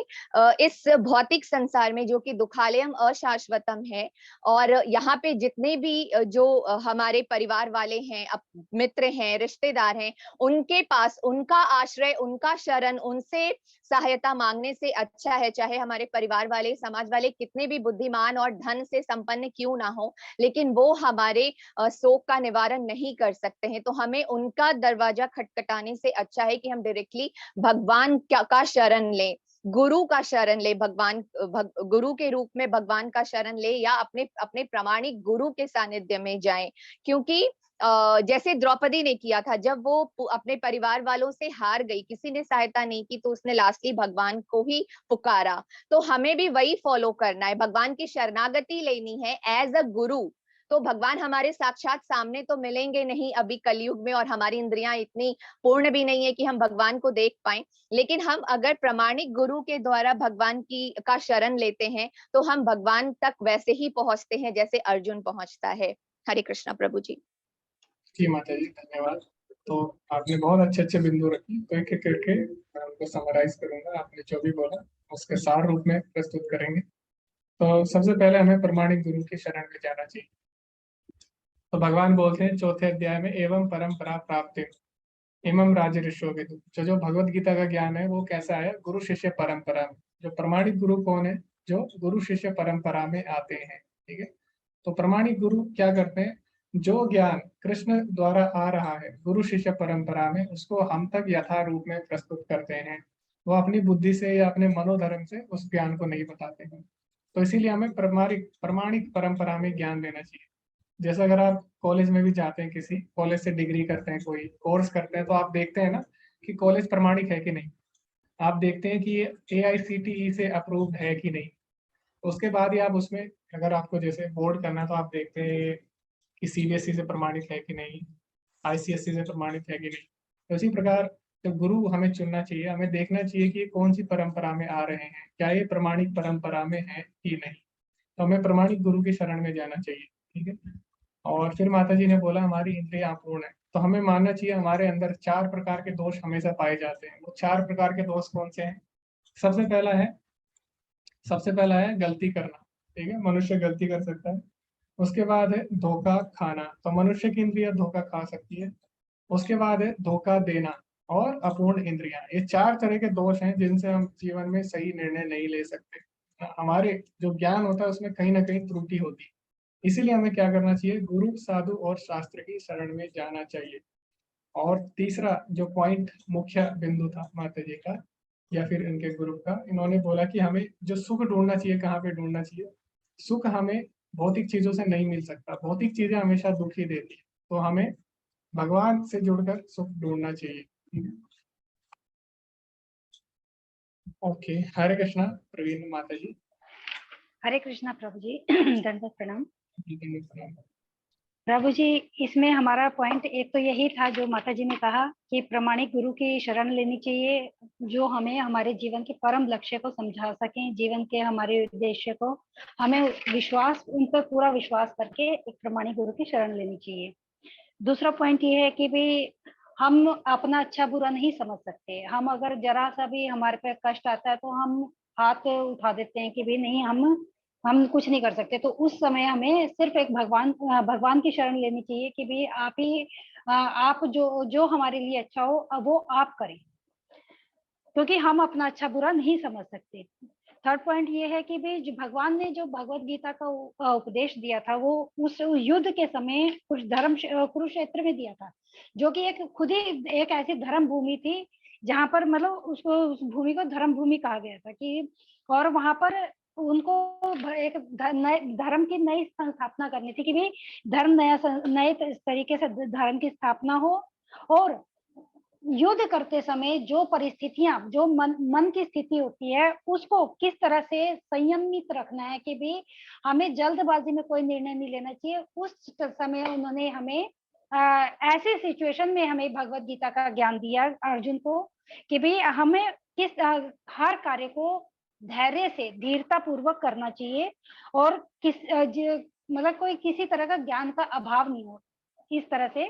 इस भौतिक संसार में, जो कि दुखालयम अशाश्वतम है, और यहाँ पे जितने भी जो हमारे परिवार वाले हैं, मित्र हैं, रिश्तेदार हैं, उनके पास उनका आश्रय, उनका शरण, उनसे सहायता मांगने से अच्छा है, चाहे हमारे परिवार वाले, समाज वाले कितने भी बुद्धिमान और धन से संपन्न क्यों ना हो, लेकिन वो हमारे शोक का निवारण नहीं कर सकते हैं। तो हमें उनका दरवाजा खटखटाने से अच्छा है कि हम डायरेक्टली भगवान का शरण लें, गुरु का शरण ले, गुरु के रूप में भगवान का शरण ले, या अपने प्रामाणिक गुरु के सानिध्य में जाएं। क्योंकि जैसे द्रौपदी ने किया था, जब वो अपने परिवार वालों से हार गई, किसी ने सहायता नहीं की, तो उसने लास्टली भगवान को ही पुकारा। तो हमें भी वही फॉलो करना है, भगवान की शरणागति लेनी है एज अ गुरु। तो भगवान हमारे साक्षात सामने तो मिलेंगे नहीं अभी कलयुग में, और हमारी इंद्रियां इतनी पूर्ण भी नहीं है कि हम भगवान को देख पाए, लेकिन हम अगर प्रामाणिक गुरु के द्वारा भगवान का शरण लेते हैं, तो हम भगवान तक वैसे ही पहुंचते हैं जैसे अर्जुन पहुंचता है। हरे कृष्णा प्रभु जी। जी माता जी, धन्यवाद। तो आपने बहुत अच्छे अच्छे बिंदु रखी, तो एक एक करके मैं उनको समराइज करूंगा। आपने जो भी बोला उसके सार रूप में प्रस्तुत करेंगे। तो सबसे पहले हमें प्रामाणिक गुरु की शरण में जाना चाहिए। तो भगवान बोलते हैं चौथे अध्याय में, एवं परंपरा प्राप्ति इमम राज ऋषो विदु। जो भगवत गीता का ज्ञान है वो कैसा है, गुरु शिष्य परंपरा में। जो प्रमाणिक गुरु कौन है, जो गुरु शिष्य परंपरा में आते हैं। ठीक है, तो प्रमाणिक गुरु क्या करते हैं, जो ज्ञान कृष्ण द्वारा आ रहा है गुरु शिष्य परंपरा में, उसको हम तक यथा रूप में प्रस्तुत करते हैं। वो अपनी बुद्धि से या अपने मनोधर्म से उस ज्ञान को नहीं बताते हैं। तो इसीलिए हमें प्रमाणिक परंपरा में ज्ञान लेना चाहिए। जैसे अगर आप कॉलेज में भी जाते हैं, किसी कॉलेज से डिग्री करते हैं, कोई कोर्स करते हैं, तो आप देखते हैं ना कि कॉलेज प्रमाणिक है कि नहीं। आप देखते हैं कि ये AICTE से अप्रूव्ड है कि नहीं। तो उसके बाद ही आप उसमें, अगर आपको जैसे बोर्ड करना है, तो आप देखते हैं कि CBSE से प्रमाणित है कि नहीं, ICSE से प्रमाणित है कि नहीं। तो इसी प्रकार जो गुरु हमें चुनना चाहिए, हमें देखना चाहिए कि कौन सी परंपरा में आ रहे हैं, क्या ये प्रमाणिक परंपरा में है कि नहीं। तो हमें प्रमाणिक गुरु की शरण में जाना चाहिए। ठीक है, और फिर माता जी ने बोला हमारी इंद्रियां अपूर्ण है, तो हमें मानना चाहिए हमारे अंदर 4 प्रकार के दोष हमेशा पाए जाते हैं। वो 4 प्रकार के दोष कौन से हैं? सबसे पहला है गलती करना। ठीक है, मनुष्य गलती कर सकता है। उसके बाद है धोखा खाना, तो मनुष्य की इंद्रियां धोखा खा सकती है। उसके बाद है धोखा देना और अपूर्ण इंद्रियां। ये 4 तरह के दोष हैं जिनसे हम जीवन में सही निर्णय नहीं ले सकते। हमारे जो ज्ञान होता है उसमें कहीं ना कहीं त्रुटि होती है। इसीलिए हमें क्या करना चाहिए, गुरु साधु और शास्त्र की शरण में जाना चाहिए। और तीसरा जो पॉइंट मुख्य बिंदु था माता जी का या फिर इनके ग्रुप का, इन्होंने बोला कि हमें जो सुख ढूंढना चाहिए, कहाँ पे ढूंढना चाहिए। सुख हमें भौतिक चीजों से नहीं मिल सकता, भौतिक चीजें हमेशा दुख ही देती है। तो हमें भगवान से जुड़कर सुख ढूंढना चाहिए। ओके, हरे कृष्णा प्रवीण माता जी। हरे कृष्णा प्रभु जी। दंडवत प्रणाम प्रभु जी। इसमें हमारा पॉइंट एक तो यही था जो माता जी ने कहा कि प्रामाणिक गुरु की शरण लेनी चाहिए, जो हमें हमारे जीवन के परम लक्ष्य को समझा सकें, जीवन के हमारे उद्देश्य को हमें विश्वास, उन पर पूरा विश्वास करके एक प्रामाणिक गुरु की शरण लेनी चाहिए। दूसरा पॉइंट ये है कि भी हम अपना अच्छा बुरा नहीं समझ सकते। हम अगर जरा सा भी हमारे पे कष्ट आता है तो हम हाथ उठा देते हैं कि भी नहीं, हम हम कुछ नहीं कर सकते। तो उस समय हमें सिर्फ एक भगवान की शरण लेनी चाहिए कि भाई आप ही आप जो जो हमारे लिए अच्छा हो अब वो आप करें, क्योंकि हम अपना अच्छा बुरा नहीं समझ सकते। थर्ड पॉइंट ये है कि भाई जो भगवान ने जो भगवत गीता का उपदेश दिया था वो उस युद्ध के समय कुछ कुरुक्षेत्र में दिया था, जो कि एक खुद ही एक ऐसी धर्म भूमि थी जहां पर मतलब उसको उस भूमि को धर्म भूमि कहा गया था कि, और वहां पर उनको एक धर्म की नई स्थापना करनी थी कि भाई धर्म नए तरीके से धर्म की स्थापना हो, और युद्ध करते समय जो परिस्थितियां जो मन की स्थिति होती है उसको किस तरह से संयमित रखना है कि भी हमें जल्दबाजी में कोई निर्णय नहीं लेना चाहिए। उस समय उन्होंने हमें ऐसी सिचुएशन में हमें भगवत गीता का ज्ञान दिया अर्जुन को कि भी हमें किस हर कार्य को धैर्य से धीरता पूर्वक करना चाहिए, और मतलब कोई किसी तरह का ज्ञान का अभाव नहीं हो इस तरह से।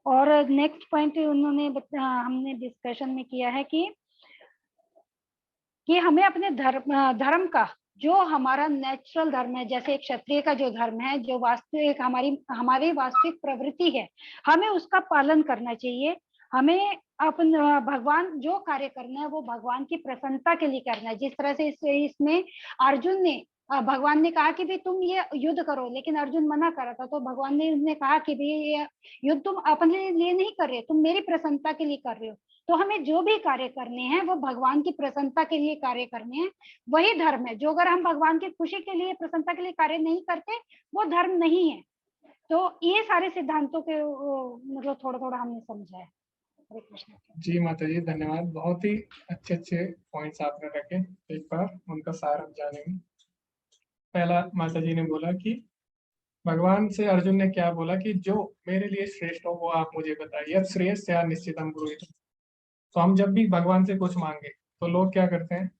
और नेक्स्ट पॉइंट उन्होंने हमने डिस्कशन में किया है कि हमें अपने धर्म का जो हमारा नेचुरल धर्म है, जैसे एक क्षत्रिय का जो धर्म है, जो वास्तविक हमारी वास्तविक प्रवृत्ति है, हमें उसका पालन करना चाहिए। हमें भगवान जो कार्य करना है वो भगवान की प्रसन्नता के लिए करना है। जिस तरह से इसमें अर्जुन ने भगवान ने कहा कि भाई तुम ये युद्ध करो, लेकिन अर्जुन मना कर रहा था, तो भगवान ने कहा कि भाई ये युद्ध तुम अपने लिए नहीं कर रहे, तुम मेरी प्रसन्नता के लिए कर रहे हो। तो हमें जो भी कार्य करने हैं वो भगवान की प्रसन्नता के लिए कार्य करने हैं, वही धर्म है। जो अगर हम भगवान की खुशी के लिए प्रसन्नता के लिए कार्य नहीं करते वो धर्म नहीं है। तो ये सारे सिद्धांतों के मतलब थोड़ा थोड़ा हमने समझा है। हरे कृष्ण। जी माता जी धन्यवाद, बहुत ही अच्छे पॉइंट्स आपने रखे। एक बार उनका सार हम जानेंगे। पहला माता जी ने बोला कि भगवान से अर्जुन ने क्या बोला कि जो मेरे लिए श्रेष्ठ हो वो आप मुझे बताइए, यद श्रेष्ठ या निश्चितम ब्रूहि। तो हम जब भी भगवान से कुछ मांगे तो लोग क्या करते हैं,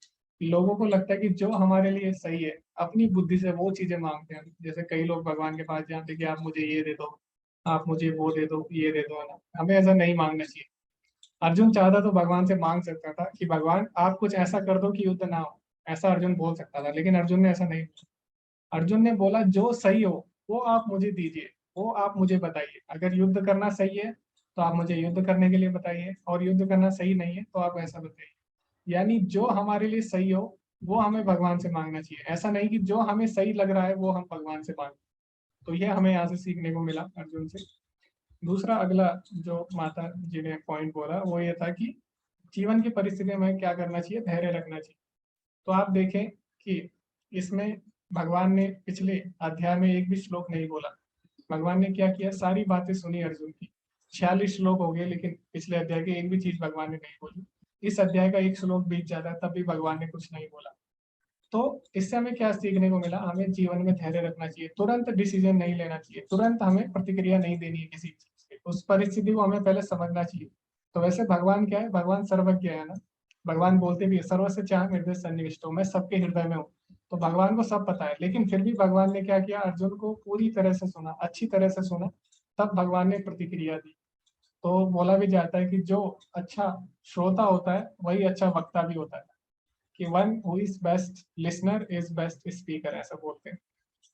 लोगों को लगता है कि जो हमारे लिए सही है अपनी बुद्धि से वो चीजें मांगते हैं। जैसे कई लोग भगवान के पास जाते कि आप मुझे ये दे दो, आप मुझे वो दे दो, ये दे दो, है ना। हमें ऐसा नहीं मांगना चाहिए। अर्जुन चाहता तो भगवान से मांग सकता था कि भगवान आप कुछ ऐसा कर दो कि युद्ध ना हो, ऐसा अर्जुन बोल सकता था, लेकिन अर्जुन ने ऐसा नहीं बोला। अर्जुन ने बोला जो सही हो वो आप मुझे दीजिए, वो आप मुझे बताइए। अगर युद्ध करना सही है तो आप मुझे युद्ध करने के लिए बताइए, और युद्ध करना सही नहीं है तो आप ऐसा बताइए। यानी जो हमारे लिए सही हो वो हमें भगवान से मांगना चाहिए, ऐसा नहीं कि जो हमें सही लग रहा है वो हम भगवान से मांगे। तो ये हमें यहाँ से सीखने को मिला अर्जुन से। दूसरा अगला जो माता जी ने पॉइंट बोला वो ये था कि जीवन की परिस्थिति में क्या करना चाहिए, धैर्य रखना चाहिए। तो आप देखें कि इसमें भगवान ने पिछले अध्याय में एक भी श्लोक नहीं बोला। भगवान ने क्या किया, सारी बातें सुनी अर्जुन की। 46 श्लोक हो गए, लेकिन पिछले अध्याय की एक भी चीज भगवान ने नहीं बोली। इस अध्याय का एक श्लोक बीत जाता है तब भी भगवान ने कुछ नहीं बोला। तो इससे हमें क्या सीखने को मिला, हमें जीवन में धैर्य रखना चाहिए, तुरंत डिसीजन नहीं लेना चाहिए, तुरंत हमें प्रतिक्रिया नहीं देनी है किसी चीज की, उस परिस्थिति को हमें पहले समझना चाहिए। तो वैसे भगवान क्या है, भगवान सर्वज्ञ है ना। भगवान बोलते भी है सर्वस्य चाह हृदय सन्निविष्टो, मैं सबके हृदय में हूँ। तो भगवान को सब पता है, लेकिन फिर भी भगवान ने क्या किया, अर्जुन को पूरी तरह से सुना, अच्छी तरह से सुना, तब भगवान ने प्रतिक्रिया दी। तो बोला भी जाता है कि जो अच्छा श्रोता होता है वही अच्छा वक्ता भी होता है, कि one who is best listener is best speaker, ऐसा बोलते हैं।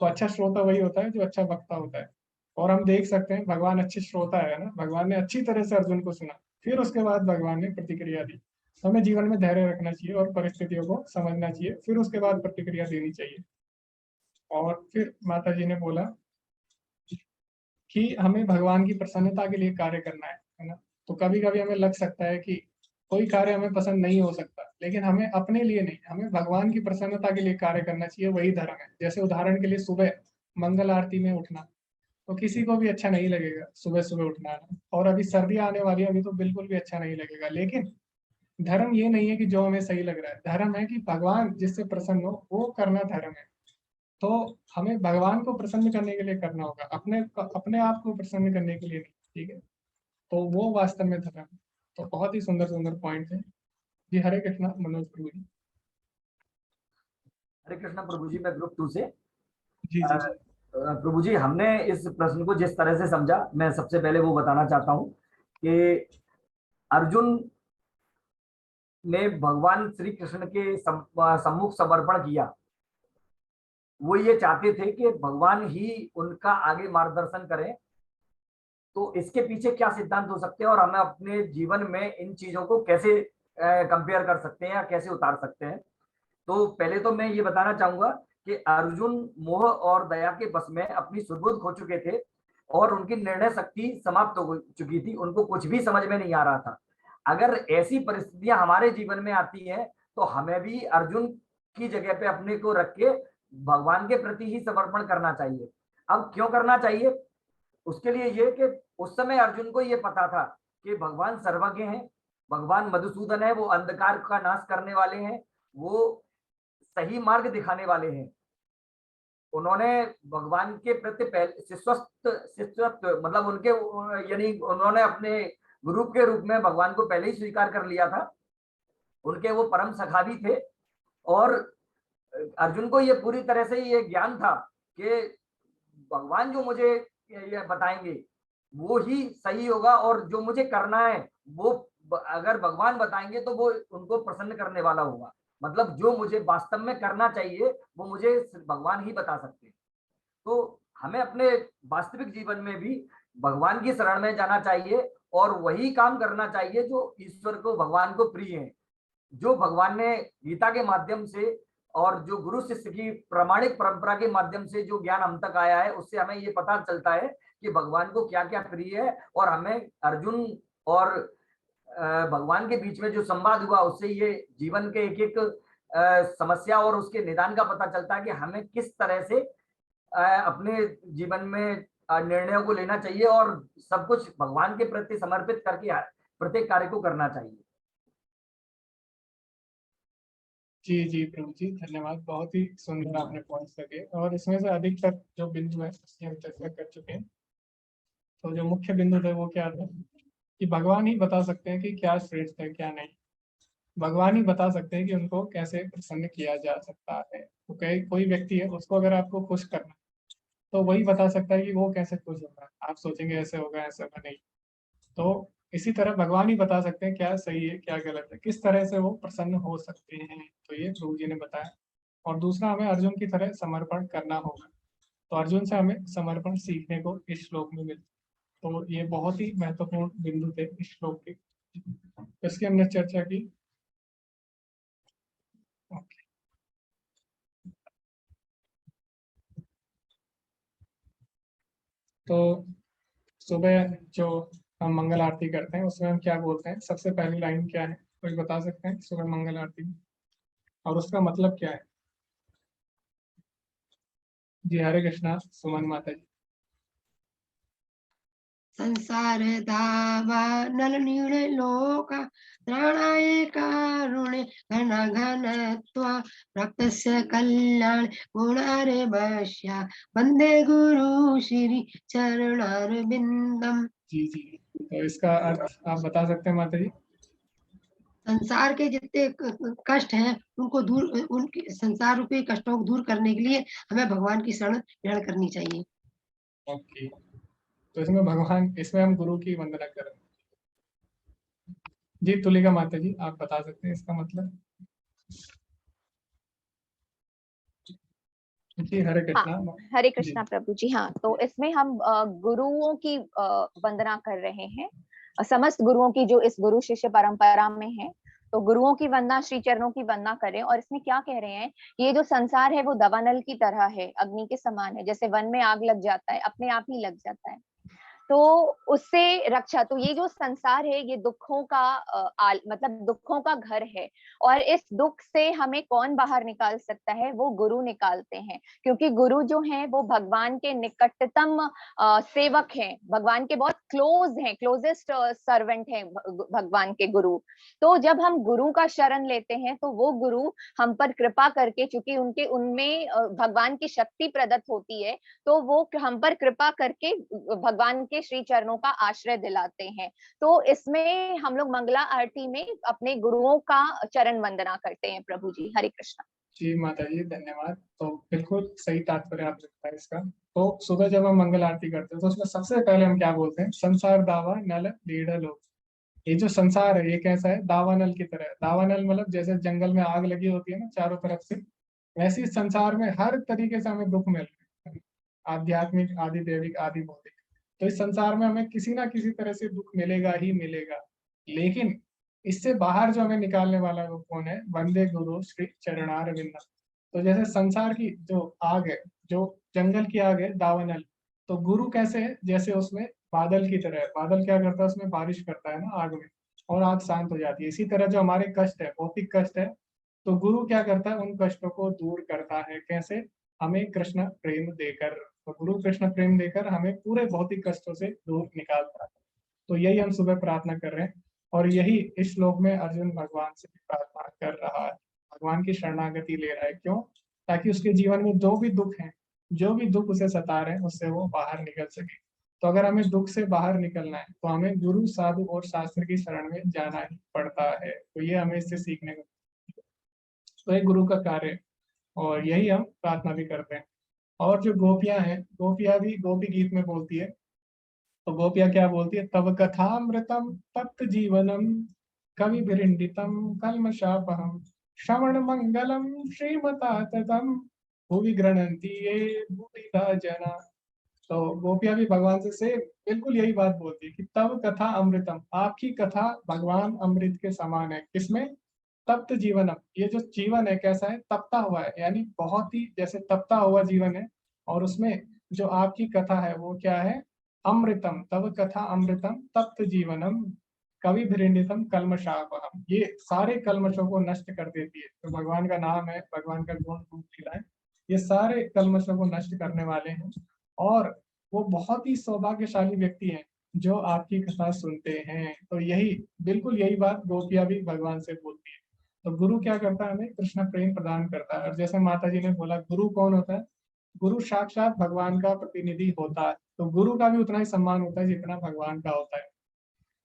तो अच्छा श्रोता वही होता है जो अच्छा वक्ता होता है। और हम देख सकते हैं भगवान अच्छे श्रोता है ना, भगवान ने अच्छी तरह से अर्जुन को सुना, फिर उसके बाद भगवान ने प्रतिक्रिया दी। हमें जीवन में धैर्य रखना चाहिए और परिस्थितियों को समझना चाहिए, फिर उसके बाद प्रतिक्रिया देनी चाहिए। और फिर माता जी ने बोला कि हमें भगवान की प्रसन्नता के लिए कार्य करना है ना। तो कभी कभी हमें लग सकता है कि कोई कार्य हमें पसंद नहीं हो सकता, लेकिन हमें अपने लिए नहीं, हमें भगवान की प्रसन्नता के लिए कार्य करना चाहिए, वही धर्म है। जैसे उदाहरण के लिए सुबह मंगल आरती में उठना, तो किसी को भी अच्छा नहीं लगेगा सुबह सुबह उठना है। और अभी सर्दियां आने वाली है, अभी तो बिल्कुल भी अच्छा नहीं लगेगा। लेकिन धर्म ये नहीं है कि जो हमें सही लग रहा है, धर्म है कि भगवान जिससे प्रसन्न हो वो करना धर्म है। तो हमें भगवान को प्रसन्न करने के लिए करना होगा, अपने आप को प्रसन्न करने के लिए नहीं, ठीक है। तो वो वास्तव में धर्म है। तो बहुत ही सुंदर सुंदर पॉइंट है जी। हरे कृष्णा मनोज प्रभु जी। हरे कृष्णा प्रभु जी, मैं ग्रुप 2 से। जी जी जी। प्रभु जी, हमने इस प्रश्न को जिस तरह से समझा, मैं सबसे पहले वो बताना चाहता हूँ कि अर्जुन ने भगवान श्री कृष्ण के सम्मुख समर्पण किया वो ये चाहते थे कि भगवान ही उनका आगे मार्गदर्शन करें। तो इसके पीछे क्या सिद्धांत हो सकते हैं और हमें अपने जीवन में इन चीजों को कैसे कंपेयर कर सकते हैं या कैसे उतार सकते हैं। तो पहले तो मैं ये बताना चाहूंगा कि अर्जुन मोह और दया के बस में अपनी सुबुद्ध खो चुके थे और उनकी निर्णय शक्ति समाप्त हो चुकी थी, उनको कुछ भी समझ में नहीं आ रहा था। अगर ऐसी परिस्थितियां हमारे जीवन में आती हैं तो हमें भी अर्जुन की जगह पे अपने को रख के भगवान के प्रति ही समर्पण करना चाहिए। अब क्यों करना चाहिए? उसके लिए ये कि उस समय अर्जुन को ये पता था कि भगवान सर्वज्ञ हैं, भगवान मधुसूदन है, वो अंधकार का नाश करने वाले हैं, वो सही मार्ग दिखाने वाले हैं। उन्होंने भगवान के प्रति पहले शिष्यत्व मतलब उनके यानी उन्होंने अपने गुरु के रूप में भगवान को पहले ही स्वीकार कर लिया था, उनके वो परम सखा भी थे। और अर्जुन को ये पूरी तरह से ये ज्ञान था कि भगवान जो मुझे ये बताएंगे वो ही सही होगा और जो मुझे करना है वो अगर भगवान बताएंगे तो वो उनको प्रसन्न करने वाला होगा। मतलब जो मुझे वास्तव में करना चाहिए वो मुझे भगवान ही बता सकते हैं। तो हमें अपने वास्तविक जीवन में भी भगवान की शरण में जाना चाहिए और वही काम करना चाहिए जो ईश्वर को भगवान को प्रिय है। जो भगवान ने गीता के माध्यम से और जो गुरु शिष्य की प्रामाणिक परंपरा के माध्यम से जो ज्ञान हम तक आया है उससे हमें ये पता चलता है कि भगवान को क्या क्या प्रिय है। और हमें अर्जुन और भगवान के बीच में जो संवाद हुआ उससे ये जीवन के एक एक समस्या और उसके निदान का पता चलता है कि हमें किस तरह से अपने जीवन में निर्णयों को लेना चाहिए और सब कुछ भगवान के प्रति समर्पित करके प्रत्येक कार्य को करना चाहिए। जी जी प्रभु जी, धन्यवाद। बहुत ही सुंदर आपने पॉइंट्स लगे और इसमें से अधिकतर जो बिंदु है उसकी हम चर्चा कर चुके हैं। तो जो मुख्य बिंदु थे वो क्या था कि भगवान ही बता सकते हैं कि क्या श्रेष्ठ है क्या नहीं। भगवान ही बता सकते हैं कि उनको कैसे प्रसन्न किया जा सकता है। तो कोई व्यक्ति है उसको अगर आपको खुश करना तो वही बता सकता है कि वो कैसे खुश होगा। आप सोचेंगे ऐसे होगा ऐसे होगा, नहीं। तो इसी तरह भगवान ही बता सकते हैं क्या सही है क्या गलत है, किस तरह से वो प्रसन्न हो सकते हैं। तो ये प्रभु जी ने बताया। और दूसरा, हमें अर्जुन की तरह समर्पण करना होगा। तो अर्जुन से हमें समर्पण सीखने को इस श्लोक में मिलता है। तो ये बहुत ही महत्वपूर्ण बिंदु थे इस श्लोक के, इसकी हमने चर्चा की। तो सुबह जो हम मंगल आरती करते हैं उसमें हम क्या बोलते हैं? सबसे पहली लाइन क्या है, कोई बता सकते हैं सुबह मंगल आरती में, और उसका मतलब क्या है? जी हरे कृष्णा सुमन माता जी। संसार धावा नल नील लोका त्राणाय कारुणे घन घनत्वा भक्तस्य कल्याण गुणारे वश्या वंदे गुरु श्री चरणारविंदम। जी जी, तो इसका अर्थ आप बता सकते हैं माता जी? संसार के जितने कष्ट हैं उनको दूर, उनके संसार रूपी कष्टों को दूर करने के लिए हमें भगवान की शरण ग्रहण करनी चाहिए। ओके, तो इसमें हम गुरु की वंदना कर रहे हैं। जी तुलिका माता जी, आप बता सकते हैं इसका मतलब? जी हरे कृष्णा। हाँ, हरे कृष्णा प्रभु जी। हाँ, तो इसमें हम गुरुओं की वंदना कर रहे हैं, समस्त गुरुओं की जो इस गुरु शिष्य परंपरा में है। तो गुरुओं की वंदना, श्री चरणों की वंदना करें। और इसमें क्या कह रहे हैं, ये जो संसार है वो दावानल की तरह है, अग्नि के समान है। जैसे वन में आग लग जाता है, अपने आप ही लग जाता है, तो उससे रक्षा। तो ये जो संसार है ये दुखों का मतलब दुखों का घर है। और इस दुख से हमें कौन बाहर निकाल सकता है? वो गुरु निकालते हैं, क्योंकि गुरु जो हैं वो भगवान के निकटतम सेवक हैं, भगवान के बहुत क्लोज हैं, क्लोजेस्ट सर्वेंट हैं भगवान के गुरु। तो जब हम गुरु का शरण लेते हैं तो वो गुरु हम पर कृपा करके, चूंकि उनमें भगवान की शक्ति प्रदत्त होती है, तो वो हम पर कृपा करके भगवान के श्री चरणों का आश्रय दिलाते हैं। तो इसमें हम लोग मंगला आरती में अपने गुरुओं का चरण वंदना करते हैं। प्रभु जी हरे कृष्णा। जी माता जी धन्यवाद। तो बिल्कुल सही तात्पर्य आप रखता है इसका। तो सुबह जब हम मंगल आरती करते हैं तो उसमें सबसे पहले हम क्या बोलते हैं? संसार दावा नल लीढ़ लोग। ये जो संसार है ये कैसा है? दावानल की तरह। दावानल मतलब जैसे जंगल में आग लगी होती है ना चारों तरफ से, वैसे इस संसार में हर तरीके से हमें दुख मिल रहे हैं, आध्यात्मिक, आदि दैविक, आदि भौतिक। तो इस संसार में हमें किसी ना किसी तरह से दुख मिलेगा ही मिलेगा, लेकिन इससे बाहर जो हमें निकालने वाला है वो कौन है? वंदे गुरु श्री चरणारविंदम। तो जैसे संसार की जो आग है, जो जंगल की आग है दावानल, तो गुरु कैसे है? जैसे उसमें बादल की तरह है। बादल क्या करता है? उसमें बारिश करता है ना आग में, और आग शांत हो जाती है। इसी तरह जो हमारे कष्ट है, भौतिक कष्ट है, तो गुरु क्या करता है? उन कष्टों को दूर करता है। कैसे? हमें कृष्ण प्रेम देकर। तो गुरु कृष्ण प्रेम देकर हमें पूरे भौतिक कष्टों से दूर निकालता है। तो यही हम सुबह प्रार्थना कर रहे हैं, और यही इस श्लोक में अर्जुन भगवान से प्रार्थना कर रहा है, भगवान की शरणागति ले रहा है। क्यों? ताकि उसके जीवन में जो भी दुख है, जो भी दुख उसे सता रहे हैं, उससे वो बाहर निकल सके। तो अगर हमें दुख से बाहर निकलना है तो हमें गुरु, साधु और शास्त्र की शरण में जाना ही पड़ता है। तो ये हमें इससे सीखने को, तो ये गुरु का कार्य है, और यही हम प्रार्थना भी करते हैं। और जो गोपियां हैं, गोपियां भी गोपी गीत में बोलती है, तो गोपियां क्या बोलती है? तव कथामृतम तप्त जीवनम कवि विरिंडितम कल्मषापहम श्रवण मंगलम श्रीमता ततम भुवि गृह्णन्ति ये भूरिदा जना। तो गोपियां भी भगवान से बिल्कुल यही बात बोलती है कि तव कथा अमृतम, आपकी कथा भगवान अमृत के समान है। किसमें? तप्त जीवनम, ये जो जीवन है कैसा है? तपता हुआ है, यानी बहुत ही जैसे तपता हुआ जीवन है। और उसमें जो आपकी कथा है वो क्या है? अमृतम, तव कथा अमृतम तप्त जीवनम कवि भिरिंडितम कल्मषापहम। ये सारे कल्मशों को नष्ट कर देती है। तो भगवान का नाम है, भगवान का गुण रूप लीला है, ये सारे कल्मशों को नष्ट करने वाले हैं। और वो बहुत ही सौभाग्यशाली व्यक्ति हैं जो आपकी कथा सुनते हैं। तो यही, बिल्कुल यही बात गोपियां भी भगवान से बोलती है। तो गुरु क्या करता है? हमें कृष्ण प्रेम प्रदान करता है। और जैसे माता जी ने बोला, गुरु कौन होता है? गुरु साक्षात भगवान का प्रतिनिधि होता है। तो गुरु का भी उतना ही सम्मान होता है जितना भगवान का होता है।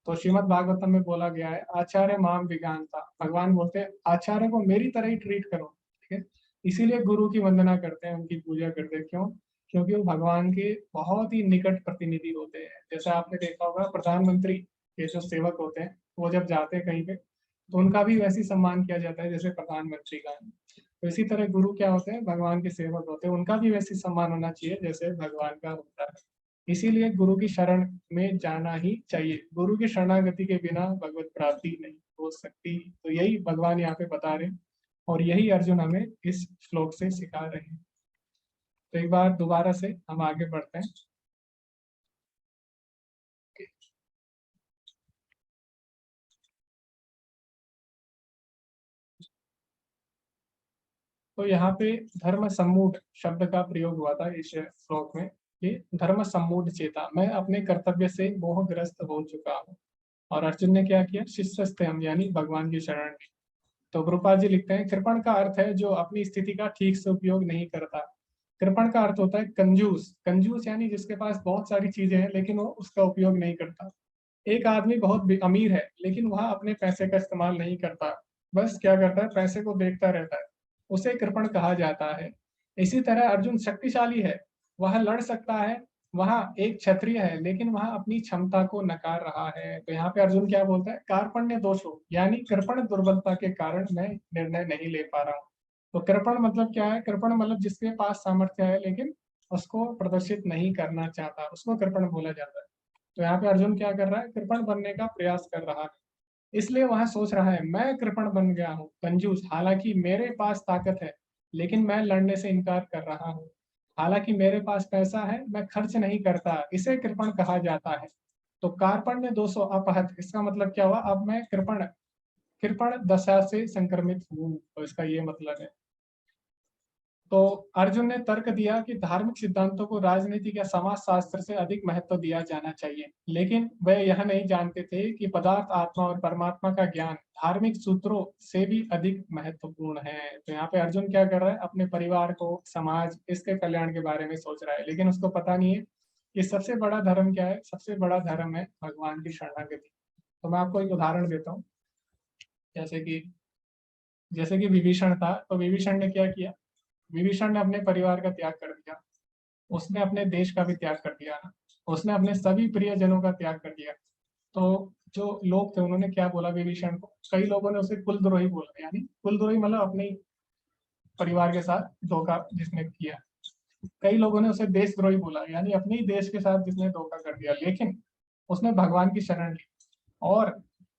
तो श्रीमद् भागवतम में बोला गया है, आचार्य माम विज्ञानता। भगवान बोलते हैं आचार्य को मेरी तरह ही ट्रीट करो, ठीक है? इसीलिए गुरु की वंदना करते हैं, उनकी पूजा करते हैं। क्यों? क्योंकि वो भगवान के बहुत ही निकट प्रतिनिधि होते हैं। जैसे आपने देखा होगा, प्रधानमंत्री के जो सेवक होते हैं वो जब जाते हैं कहीं पे, तो उनका भी वैसे ही सम्मान किया जाता है जैसे प्रधानमंत्री का। तो इसी तरह गुरु क्या होते हैं? भगवान के सेवक होते हैं, उनका भी वैसे सम्मान होना चाहिए जैसे भगवान का होता है। इसीलिए गुरु की शरण में जाना ही चाहिए। गुरु की शरणागति के बिना भगवत प्राप्ति नहीं हो सकती। तो यही भगवान यहाँ पे बता रहे हैं, और यही अर्जुन हमें इस श्लोक से सिखा रहे हैं। तो एक बार दोबारा से हम आगे बढ़ते हैं। तो यहाँ पे धर्म सम्मूढ़ शब्द का प्रयोग हुआ था इस श्लोक में, कि धर्म सम्मूढ़ चेता, मैं अपने कर्तव्य से मोहग्रस्त हो चुका हूँ। और अर्जुन ने क्या किया? शिष्यस्ते हम, यानी भगवान की शरण ली। तो गुरुपाद जी लिखते हैं, कृपण का अर्थ है जो अपनी स्थिति का ठीक से उपयोग नहीं करता। कृपण का अर्थ होता है कंजूस। कंजूस यानी जिसके पास बहुत सारी चीजें हैं लेकिन वो उसका उपयोग नहीं करता। एक आदमी बहुत अमीर है लेकिन वह अपने पैसे का इस्तेमाल नहीं करता, बस क्या करता है? पैसे को देखता रहता है, उसे कृपण कहा जाता है। इसी तरह अर्जुन शक्तिशाली है, वह लड़ सकता है, वह एक क्षत्रिय है, लेकिन वह अपनी क्षमता को नकार रहा है। तो यहाँ पे अर्जुन क्या बोलता है? कार्पण्य दोषो, यानी कृपण दुर्बलता के कारण मैं निर्णय नहीं ले पा रहा हूँ। तो कृपण मतलब क्या है? कृपण मतलब जिसके पास सामर्थ्य है लेकिन उसको प्रदर्शित नहीं करना चाहता, उसको कृपण बोला जाता है। तो यहाँ पे अर्जुन क्या कर रहा है? कृपण बनने का प्रयास कर रहा है। इसलिए वह सोच रहा है मैं कृपण बन गया हूँ, कंजूस, हालांकि मेरे पास ताकत है लेकिन मैं लड़ने से इनकार कर रहा हूँ। हालांकि मेरे पास पैसा है, मैं खर्च नहीं करता, इसे कृपण कहा जाता है। तो कार्पण्य दोषो अपहत, इसका मतलब क्या हुआ? अब मैं कृपण कृपण दशा से संक्रमित हूँ। तो इसका ये मतलब है। तो अर्जुन ने तर्क दिया कि धार्मिक सिद्धांतों को राजनीति या समाज शास्त्र से अधिक महत्व दिया जाना चाहिए, लेकिन वे यह नहीं जानते थे कि पदार्थ, आत्मा और परमात्मा का ज्ञान धार्मिक सूत्रों से भी अधिक महत्वपूर्ण है। तो यहाँ पे अर्जुन क्या कर रहा है? अपने परिवार को, समाज, इसके कल्याण के बारे में सोच रहा है, लेकिन उसको पता नहीं है कि सबसे बड़ा धर्म क्या है। सबसे बड़ा धर्म है भगवान की शरणागति। तो मैं आपको एक उदाहरण देता हूँ। जैसे कि विभीषण था, तो विभीषण ने क्या किया? विभीषण ने अपने परिवार का त्याग कर दिया, उसने अपने देश का भी त्याग कर दिया ना, उसने अपने सभी प्रियजनों का त्याग कर दिया। तो जो लोग थे उन्होंने क्या बोला विभीषण को? कई लोगों ने उसे कुलद्रोही बोला, यानी कुलद्रोही मतलब अपनी परिवार के साथ धोखा जिसने किया, कई लोगों ने उसे देशद्रोही बोला, यानी अपने ही देश के साथ जिसने धोखा कर दिया। लेकिन उसने भगवान की शरण ली, और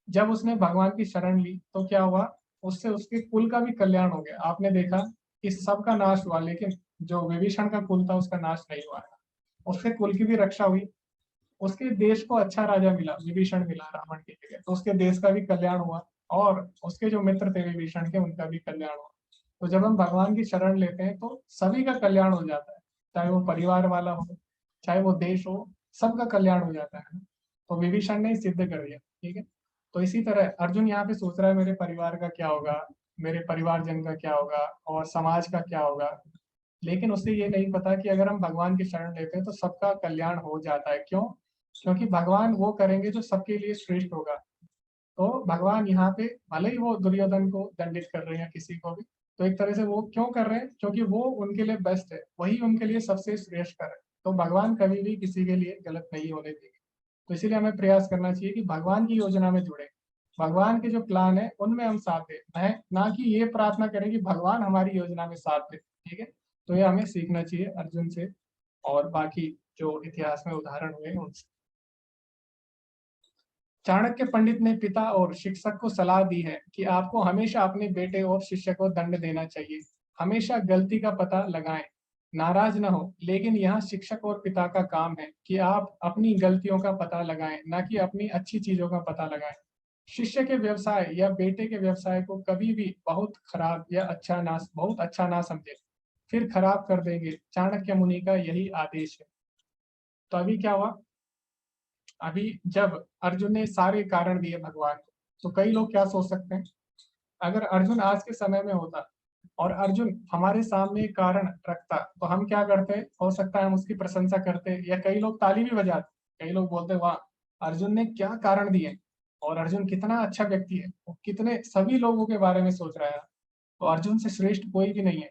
जब उसने भगवान की शरण ली तो क्या हुआ, उससे उसके कुल का भी कल्याण हो गया। आपने देखा कि सबका नाश हुआ, लेकिन जो विभीषण का कुल था उसका नाश नहीं हुआ, उसके कुल की भी रक्षा हुई। उसके देश को अच्छा राजा मिला, विभीषण मिला रावण की जगह, तो उसके देश का भी कल्याण हुआ, और उसके जो मित्र थे विभीषण के, उनका भी कल्याण हुआ। तो जब हम भगवान की शरण लेते हैं तो सभी का कल्याण हो जाता है, चाहे वो परिवार वाला हो, चाहे वो देश हो, सबका कल्याण हो जाता है। तो विभीषण ने सिद्ध कर दिया, ठीक है। तो इसी तरह अर्जुन यहाँ पे सोच रहा है मेरे परिवार का क्या होगा, मेरे परिवारजन का क्या होगा, और समाज का क्या होगा। लेकिन उसे ये नहीं पता कि अगर हम भगवान की शरण लेते हैं तो सबका कल्याण हो जाता है। क्यों? क्योंकि भगवान वो करेंगे जो सबके लिए श्रेष्ठ होगा। तो भगवान यहाँ पे भले ही वो दुर्योधन को दंडित कर रहे हैं, किसी को भी, तो एक तरह से वो क्यों कर रहे हैं? क्योंकि वो उनके लिए बेस्ट है, वही उनके लिए सबसे श्रेष्ठ कर है। तो भगवान कभी भी किसी के लिए गलत नहीं होने देंगे। तो इसीलिए हमें प्रयास करना चाहिए कि भगवान की योजना में जुड़े, भगवान के जो प्लान है उनमें हम साथ दें, ना कि ये प्रार्थना करें कि भगवान हमारी योजना में साथ दे, ठीक है। तो ये हमें सीखना चाहिए अर्जुन से और बाकी जो इतिहास में उदाहरण हुए उनसे। चाणक्य पंडित ने पिता और शिक्षक को सलाह दी है कि आपको हमेशा अपने बेटे और शिष्य को दंड देना चाहिए, हमेशा गलती का पता लगाएं, नाराज न हो। लेकिन यहाँ शिक्षक और पिता का काम है कि आप अपनी गलतियों का पता लगाएं, ना कि अपनी अच्छी चीजों का पता लगाएं। शिष्य के व्यवसाय या बेटे के व्यवसाय को कभी भी बहुत खराब या बहुत अच्छा ना समझे, फिर खराब कर देंगे। चाणक्य मुनि का यही आदेश है। तो अभी क्या हुआ, अभी जब अर्जुन ने सारे कारण दिए भगवान को, तो कई लोग क्या सोच सकते हैं, अगर अर्जुन आज के समय में होता और अर्जुन हमारे सामने कारण रखता तो हम क्या करते? हो सकता है हम उसकी प्रशंसा करते, या कई लोग ताली भी बजाते, कई लोग बोलते वाह अर्जुन ने क्या कारण दिए, और अर्जुन कितना अच्छा व्यक्ति है, वो कितने सभी लोगों के बारे में सोच रहा है, तो अर्जुन से श्रेष्ठ कोई भी नहीं है।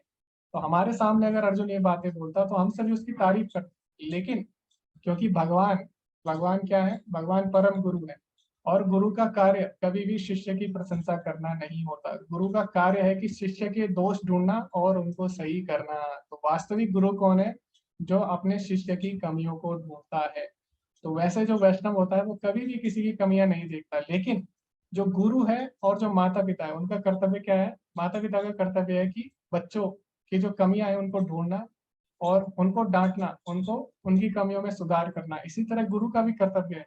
तो हमारे सामने अगर अर्जुन ये बातें बोलता तो हम सभी उसकी तारीफ करते। लेकिन क्योंकि भगवान क्या है? भगवान परम गुरु है, और गुरु का कार्य कभी भी शिष्य की प्रशंसा करना नहीं होता। गुरु का कार्य है कि शिष्य के दोष ढूंढना और उनको सही करना। तो वास्तविक गुरु कौन है? जो अपने शिष्य की कमियों को ढूंढता है। तो वैसे जो वैष्णव होता है वो कभी भी किसी की कमियां नहीं देखता। लेकिन जो गुरु है और जो माता पिता है, उनका कर्तव्य क्या है? माता पिता का कर्तव्य है कि बच्चों की जो कमियां है उनको ढूंढना और उनको डांटना, उनको उनकी कमियों में सुधार करना। इसी तरह गुरु का भी कर्तव्य है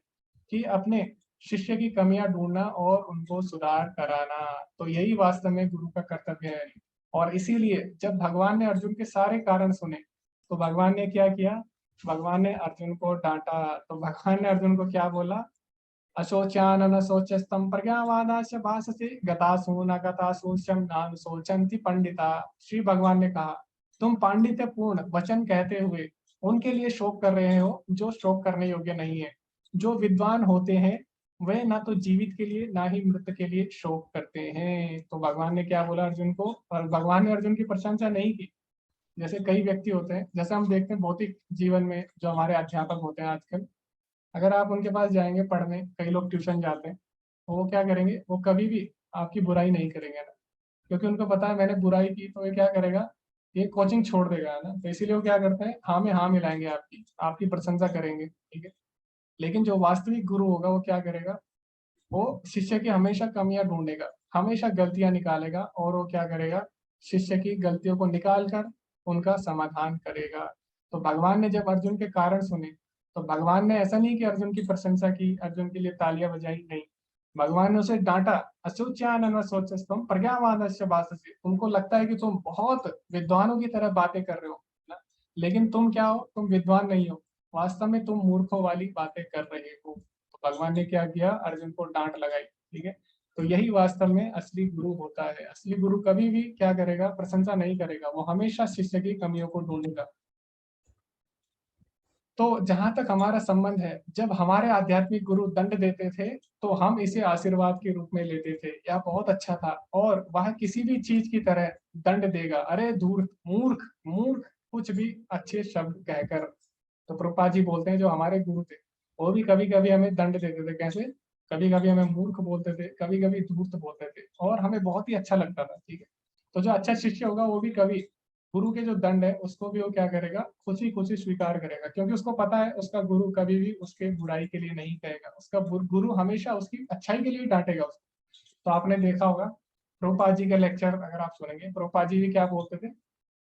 कि अपने शिष्य की कमियां ढूंढना और उनको सुधार कराना। तो यही वास्तव में गुरु का कर्तव्य है। और इसीलिए जब भगवान ने अर्जुन के सारे कारण सुने तो भगवान ने क्या किया? भगवान ने अर्जुन को डांटा। तो भगवान ने अर्जुन को क्या बोला? अशोच्यानन शोचस्तम प्रज्ञावादास्य भाषसे गतासु न गतासु नान शोचन्ति पंडिता। श्री भगवान ने कहा तुम पांडित्यपूर्ण वचन कहते हुए उनके लिए शोक कर रहे हो जो शोक करने योग्य नहीं है। जो विद्वान होते हैं वे ना तो जीवित के लिए ना ही मृत के लिए शोक करते हैं। तो भगवान ने क्या बोला अर्जुन को? और भगवान ने अर्जुन की प्रशंसा नहीं की। जैसे कई व्यक्ति होते हैं, जैसे हम देखते हैं भौतिक जीवन में जो हमारे अध्यापक होते हैं आजकल, अगर आप उनके पास जाएंगे पढ़ने, कई लोग ट्यूशन जाते हैं, तो वो क्या करेंगे? वो कभी भी आपकी बुराई नहीं करेंगे ना, क्योंकि उनको पता है मैंने बुराई की तो ये क्या करेगा? ये कोचिंग छोड़ देगा, है ना। तो इसीलिए वो क्या करते हैं? हाँ में हाँ मिलाएंगे, आपकी प्रशंसा करेंगे, ठीक है। लेकिन जो वास्तविक गुरु होगा वो क्या करेगा? वो शिष्य की हमेशा कमियां ढूंढेगा, हमेशा गलतियां निकालेगा, और वो क्या करेगा? शिष्य की गलतियों को निकाल कर उनका समाधान करेगा। तो भगवान ने जब अर्जुन के कारण सुने तो भगवान ने ऐसा नहीं कि अर्जुन की प्रशंसा की, अर्जुन के लिए तालियां बजाई, नहीं। भगवान ने उसे डांटा। अशोच्यानन शोचस्तम प्रज्ञावादस्य भाषसे। तुमको लगता है कि तुम बहुत विद्वानों की तरह बातें कर रहे हो ना, लेकिन तुम क्या हो? तुम विद्वान नहीं हो, वास्तव में तुम मूर्खों वाली बातें कर रहे हो। तो भगवान ने क्या किया? अर्जुन को डांट लगाई, ठीक है। तो यही वास्तव में असली गुरु होता है। असली गुरु कभी भी क्या करेगा? प्रशंसा नहीं करेगा, वो हमेशा शिष्य की कमियों को ढूंढेगा। तो जहां तक हमारा संबंध है, जब हमारे आध्यात्मिक गुरु दंड देते थे तो हम इसे आशीर्वाद के रूप में लेते थे, या बहुत अच्छा था, और वह किसी भी चीज की तरह दंड देगा। अरे धूर्त, मूर्ख, मूर्ख, कुछ भी अच्छे शब्द कहकर। तो प्रभुपाद जी बोलते हैं जो हमारे गुरु थे वो भी कभी कभी हमें दंड देते थे। कैसे? कभी कभी हमें मूर्ख बोलते थे, कभी कभी धूर्त बोलते थे, और हमें बहुत ही अच्छा लगता था, ठीक है। तो जो अच्छा शिष्य होगा वो भी कभी गुरु के जो दंड है उसको भी वो क्या करेगा, खुशी खुशी स्वीकार करेगा, क्योंकि उसको पता है उसका गुरु कभी भी उसके बुराई के लिए नहीं कहेगा, उसका गुरु हमेशा उसकी अच्छाई के लिए डांटेगा उसको। तो आपने देखा होगा प्रभुपाद जी के लेक्चर अगर आप सुनेंगे, प्रभुपाद जी भी क्या बोलते थे,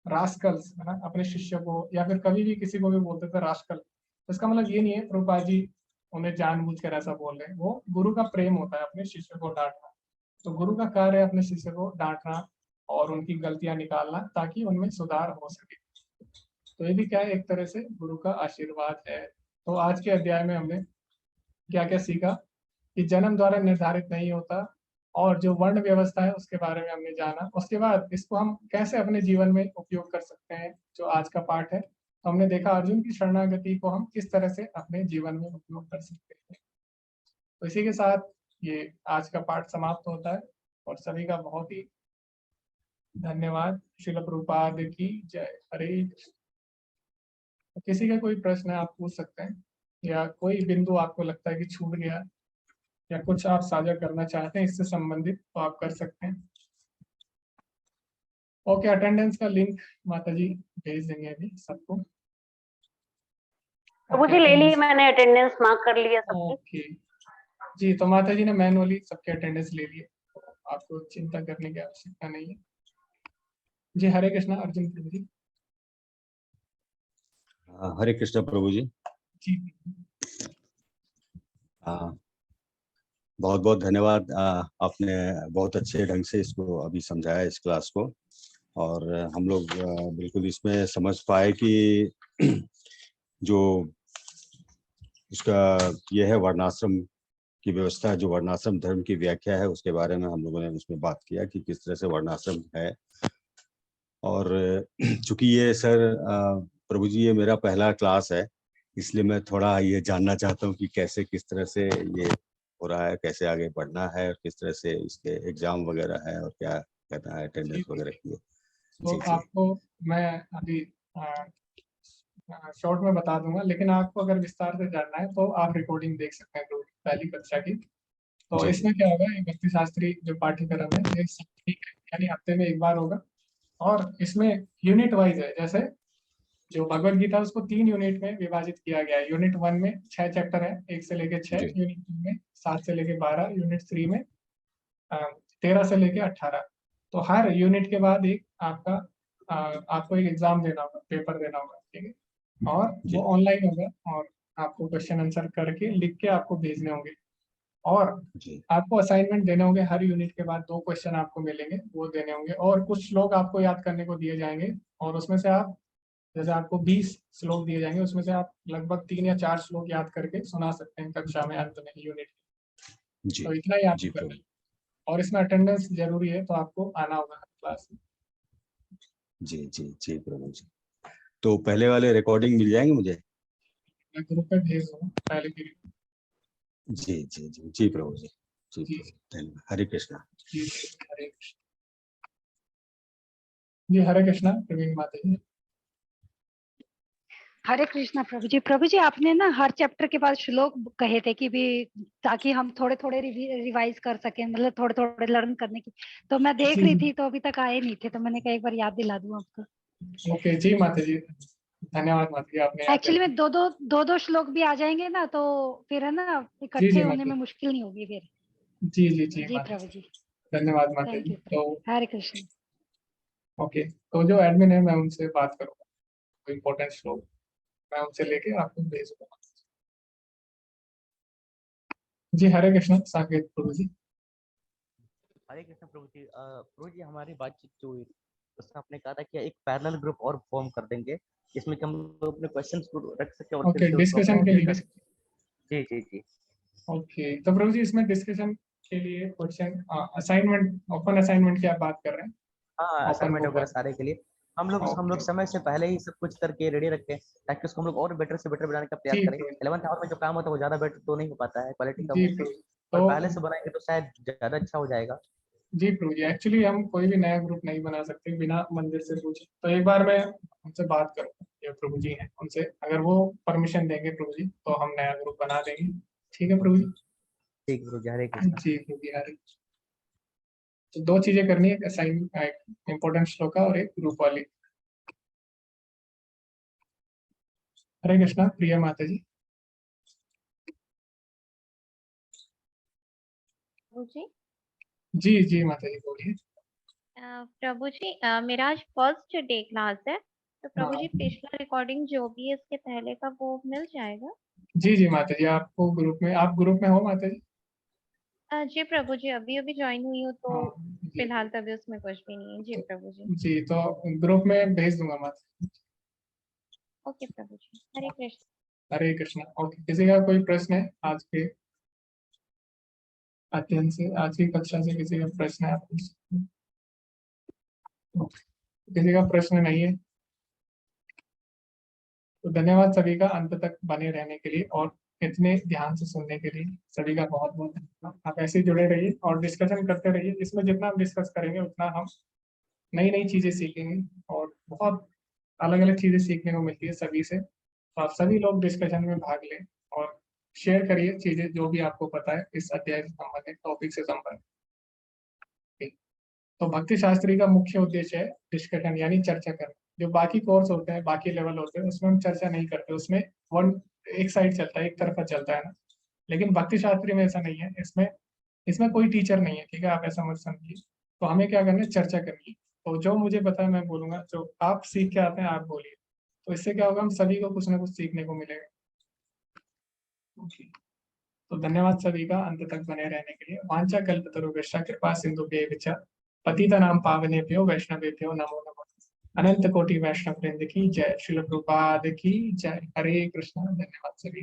रास्कल्स, है ना, अपने शिष्य को, या फिर कभी भी किसी को भी बोलते थे रास्कल। तो इसका मतलब ये नहीं है प्रभुपाद जी उन्हें जानबूझकर ऐसा बोल रहे हैं, वो गुरु का प्रेम होता है अपने शिष्य को डांटना। तो गुरु का कार्य है अपने शिष्य को डांटना और उनकी गलतियां निकालना ताकि उनमें सुधार हो सके। तो ये भी क्या है, एक तरह से गुरु का आशीर्वाद है। तो आज के अध्याय में हमने क्या क्या सीखा कि जन्म द्वारा निर्धारित नहीं होता, और जो वर्ण व्यवस्था है उसके बारे में हमने जाना। उसके बाद इसको हम कैसे अपने जीवन में उपयोग कर सकते हैं, जो आज का पाठ है। तो हमने देखा अर्जुन की शरणागति को हम किस तरह से अपने जीवन में उपयोग कर सकते हैं। तो इसी के साथ ये आज का पाठ समाप्त होता है, और सभी का बहुत ही धन्यवाद। श्रील प्रभुपाद की जय। हरे कृष्ण। तो किसी का कोई प्रश्न है आप पूछ सकते हैं, या कोई बिंदु आपको लगता है कि छूट गया, या कुछ आप साझा करना चाहते हैं इससे संबंधित, तो आप कर सकते हैं। ओके, अटेंडेंस का लिंक माता जी भेज देंगे अभी सबको। प्रभुजी ले ली मैंने, अटेंडेंस मार्क कर लिया सबकी। ओके जी, तो माता जी ने मैनुअली सबके अटेंडेंस ले लिए, तो आपको चिंता करने की आवश्यकता नहीं है जी। हरे कृष्णा अर्जुन प्रभु जी। हरे कृष्णा प्रभु जी। जी बहुत बहुत धन्यवाद। आपने बहुत अच्छे ढंग से इसको अभी समझाया, इस क्लास को, और हम लोग बिल्कुल इसमें समझ पाए कि जो उसका ये है वर्णाश्रम की व्यवस्था, जो वर्णाश्रम धर्म की व्याख्या है, उसके बारे में हम लोगों ने उसमें बात किया कि किस तरह से वर्णाश्रम है। और चूंकि ये सर प्रभु जी ये मेरा पहला क्लास है, इसलिए मैं थोड़ा ये जानना चाहता हूँ कि कैसे किस तरह से ये हो रहा है, कैसे आगे बढ़ना है, और किस तरह से इसके एग्जाम वगैरह है, और क्या कहना है अटेंडेंस वगैरह की। तो आपको मैं अभी शॉर्ट में बता दूंगा, लेकिन आपको अगर विस्तार से जानना है तो आप रिकॉर्डिंग देख सकते हैं तो पहली कक्षा की। तो इसमें क्या होगा, ये भक्ति शास्त्री जो पाठ्यक्रम है ये साप्ताहिक है, यानी हफ्ते में एक बार होगा, और इसमें यूनिट वाइज है। जैसे जो भगवत गीता उसको 3 यूनिट में विभाजित किया गया है। यूनिट 1 में 6 चैप्टर है, 1 से लेके 6, यूनिट 2 में 7 से लेके 12, यूनिट 3 में 13 से लेके 18। तो हर यूनिट के बाद एक आपको एक एग्जाम देना होगा, पेपर देना होगा, ठीक है, और वो ऑनलाइन होगा, और आपको क्वेश्चन आंसर करके लिख के आपको भेजने होंगे, और आपको असाइनमेंट देने होंगे। हर यूनिट के बाद 2 क्वेश्चन आपको मिलेंगे, वो देने होंगे, और कुछ श्लोक आपको याद करने को दिए जाएंगे, और उसमें से आप, जैसे आपको 20 श्लोक दिए जाएंगे, उसमें से आप लगभग 3 या 4 श्लोक याद करके सुना सकते हैं कक्षा में अंत में यूनिट। तो इतना ही आपको करना है, और इसमें अटेंडेंस जरूरी है, तो आपको आना होगा क्लास में। जी जी जी प्रभु जी। तो पहले वाले रिकॉर्डिंग मिल जाएंगे मुझे? मैं ग्रुप पे भेज दूंगा पहले की। जी जी जी जी प्रभु जी। जी धन्यवाद। हरे कृष्णा। जी हरे कृष्णा। जी हरे कृष्णा प्रवीण माता जी। हरे कृष्णा प्रभु जी। प्रभु जी आपने ना हर चैप्टर के बाद श्लोक कहे थे कि भी ताकि हम थोड़े थोड़े रिवाइज कर सकें, मतलब थोड़े थोड़े लर्न करने की। तो मैं देख रही थी तो अभी तक आए नहीं थे, तो मैंने कहा एक बार याद दिला दूं आपको। ओके जी माता जी, धन्यवाद माता जी, आपने एक्चुअली में दो श्लोक भी आ जाएंगे ना, तो फिर है ना इकट्ठे होने में मुश्किल नहीं होगी फिर। जी जी जी जी प्रभु जी, धन्यवाद माता जी। तो हरे कृष्ण। ओके, तो जो एडमिन है मैं उनसे बात करूंगा, इम्पोर्टेंट श्लोक मैं उनसे लेके आपको भेज दूंगा। जी हरे कृष्ण साकेत प्रभु जी। हरे कृष्ण प्रभु जी। प्रभु जी हमारी बातचीत जो हुई उसमें आपने कहा था कि एक पैरेलल ग्रुप और फॉर्म कर देंगे, जिसमें हम लोग अपने क्वेश्चंस को रख सकते हैं, और ओके, डिस्कशन के लिए। जी जी जी। ओके, तो प्रभु जी इसमें डिस्कशन के लिए क्वेश्चन असाइनमेंट, ओपन असाइनमेंट की आप बात कर रहे हैं? हाँ, असाइनमेंट वगैरह सारे के लिए हम लोग समय से पहले ही सब कुछ करके रेडी रखें, ताकि उसको हम लोग और बेटर से बेटर बनाने का प्रयास करें। 11th आवर में जो काम होता है वो ज्यादा बेटर तो नहीं हो पाता है, क्वालिटी कम होती है, और पहले से बनाएंगे तो शायद ज्यादा अच्छा हो जाएगा। जी प्रभु जी, एक्चुअली हम कोई भी नया ग्रुप नहीं बना सकते बिना मंदिर से पूछे। तो एक बार मैं उनसे बात करूंगा, जो प्रभु जी हैं उनसे, अगर वो परमिशन देंगे प्रभु जी तो हम नया ग्रुप बना देंगे। ठीक है प्रभु जी। ठीक प्रभु जी, हरे कृष्ण। जी प्रभु जी हरे। तो 2 चीजें करनी है, एक इम्पोर्टेंट श्लोका और एक ग्रुप वाली। हरे कृष्णा प्रिया माता जी। प्रभु जी जी जी माता जी बोलिए। प्रभु जी मेरा आज फर्स्ट डे क्लास है, तो प्रभु हाँ। जी पिछला रिकॉर्डिंग जो भी है इसके पहले का वो मिल जाएगा? जी जी माता जी, आपको ग्रुप में, आप ग्रुप में हो माता जी? जी प्रभु जी, अभी अभी ज्वाइन हुई हूँ तो हाँ, जी। फिलहाल तभी उसमें कुछ भी नहीं है। जी प्रभु जी। जी तो ग्रुप में भेज दूंगा माता। ओके प्रभु जी, हरे कृष्ण। हरे कृष्णा। ओके, किसी का कोई प्रश्न है आज के अध्ययन से, आज की कक्षा से किसी का प्रश्न है? आप पूछ सकते हैं। किसी का प्रश्न नहीं है तो धन्यवाद सभी का अंत तक बने रहने के लिए और इतने ध्यान से सुनने के लिए। सभी का बहुत बहुत धन्यवाद। आप ऐसे ही जुड़े रहिए और डिस्कशन करते रहिए। इसमें जितना हम डिस्कस करेंगे उतना हम नई नई चीजें सीखेंगे और बहुत अलग अलग चीजें सीखने को मिलती है सभी से। तो आप सभी लोग डिस्कशन में भाग लें और शेयर करिए चीजें जो भी आपको पता है इस अध्याय से संबंधित, टॉपिक से संबंधित। तो भक्ति शास्त्री का मुख्य उद्देश्य है डिस्कशन यानी चर्चा करना। जो बाकी कोर्स होते हैं, बाकी लेवल होते हैं, उसमें हम चर्चा नहीं करते, उसमें वन एक साइड चलता है, एक तरफा चलता है ना। लेकिन भक्ति शास्त्री में ऐसा नहीं है। इसमें इसमें कोई टीचर नहीं है, ठीक है, आप ऐसा मत समझिए। तो हमें क्या करना है, चर्चा करनी है। तो जो मुझे पता है मैं बोलूंगा, जो आप सीख के आते हैं आप बोलिए। तो इससे क्या होगा, हम सभी को कुछ ना कुछ सीखने को मिलेगा। तो धन्यवाद सभी का अंत तक बने रहने के लिए। वांछा कल्पतरुभ्यश्च कृपा सिंधुभ्येव च पतितनां पावनेभ्यो वैष्णवेभ्यो नमो नमः। अनंत कोटि वैष्णव वृंद की जय। श्रील प्रभुपाद की जय। हरे कृष्णा। धन्यवाद सभी।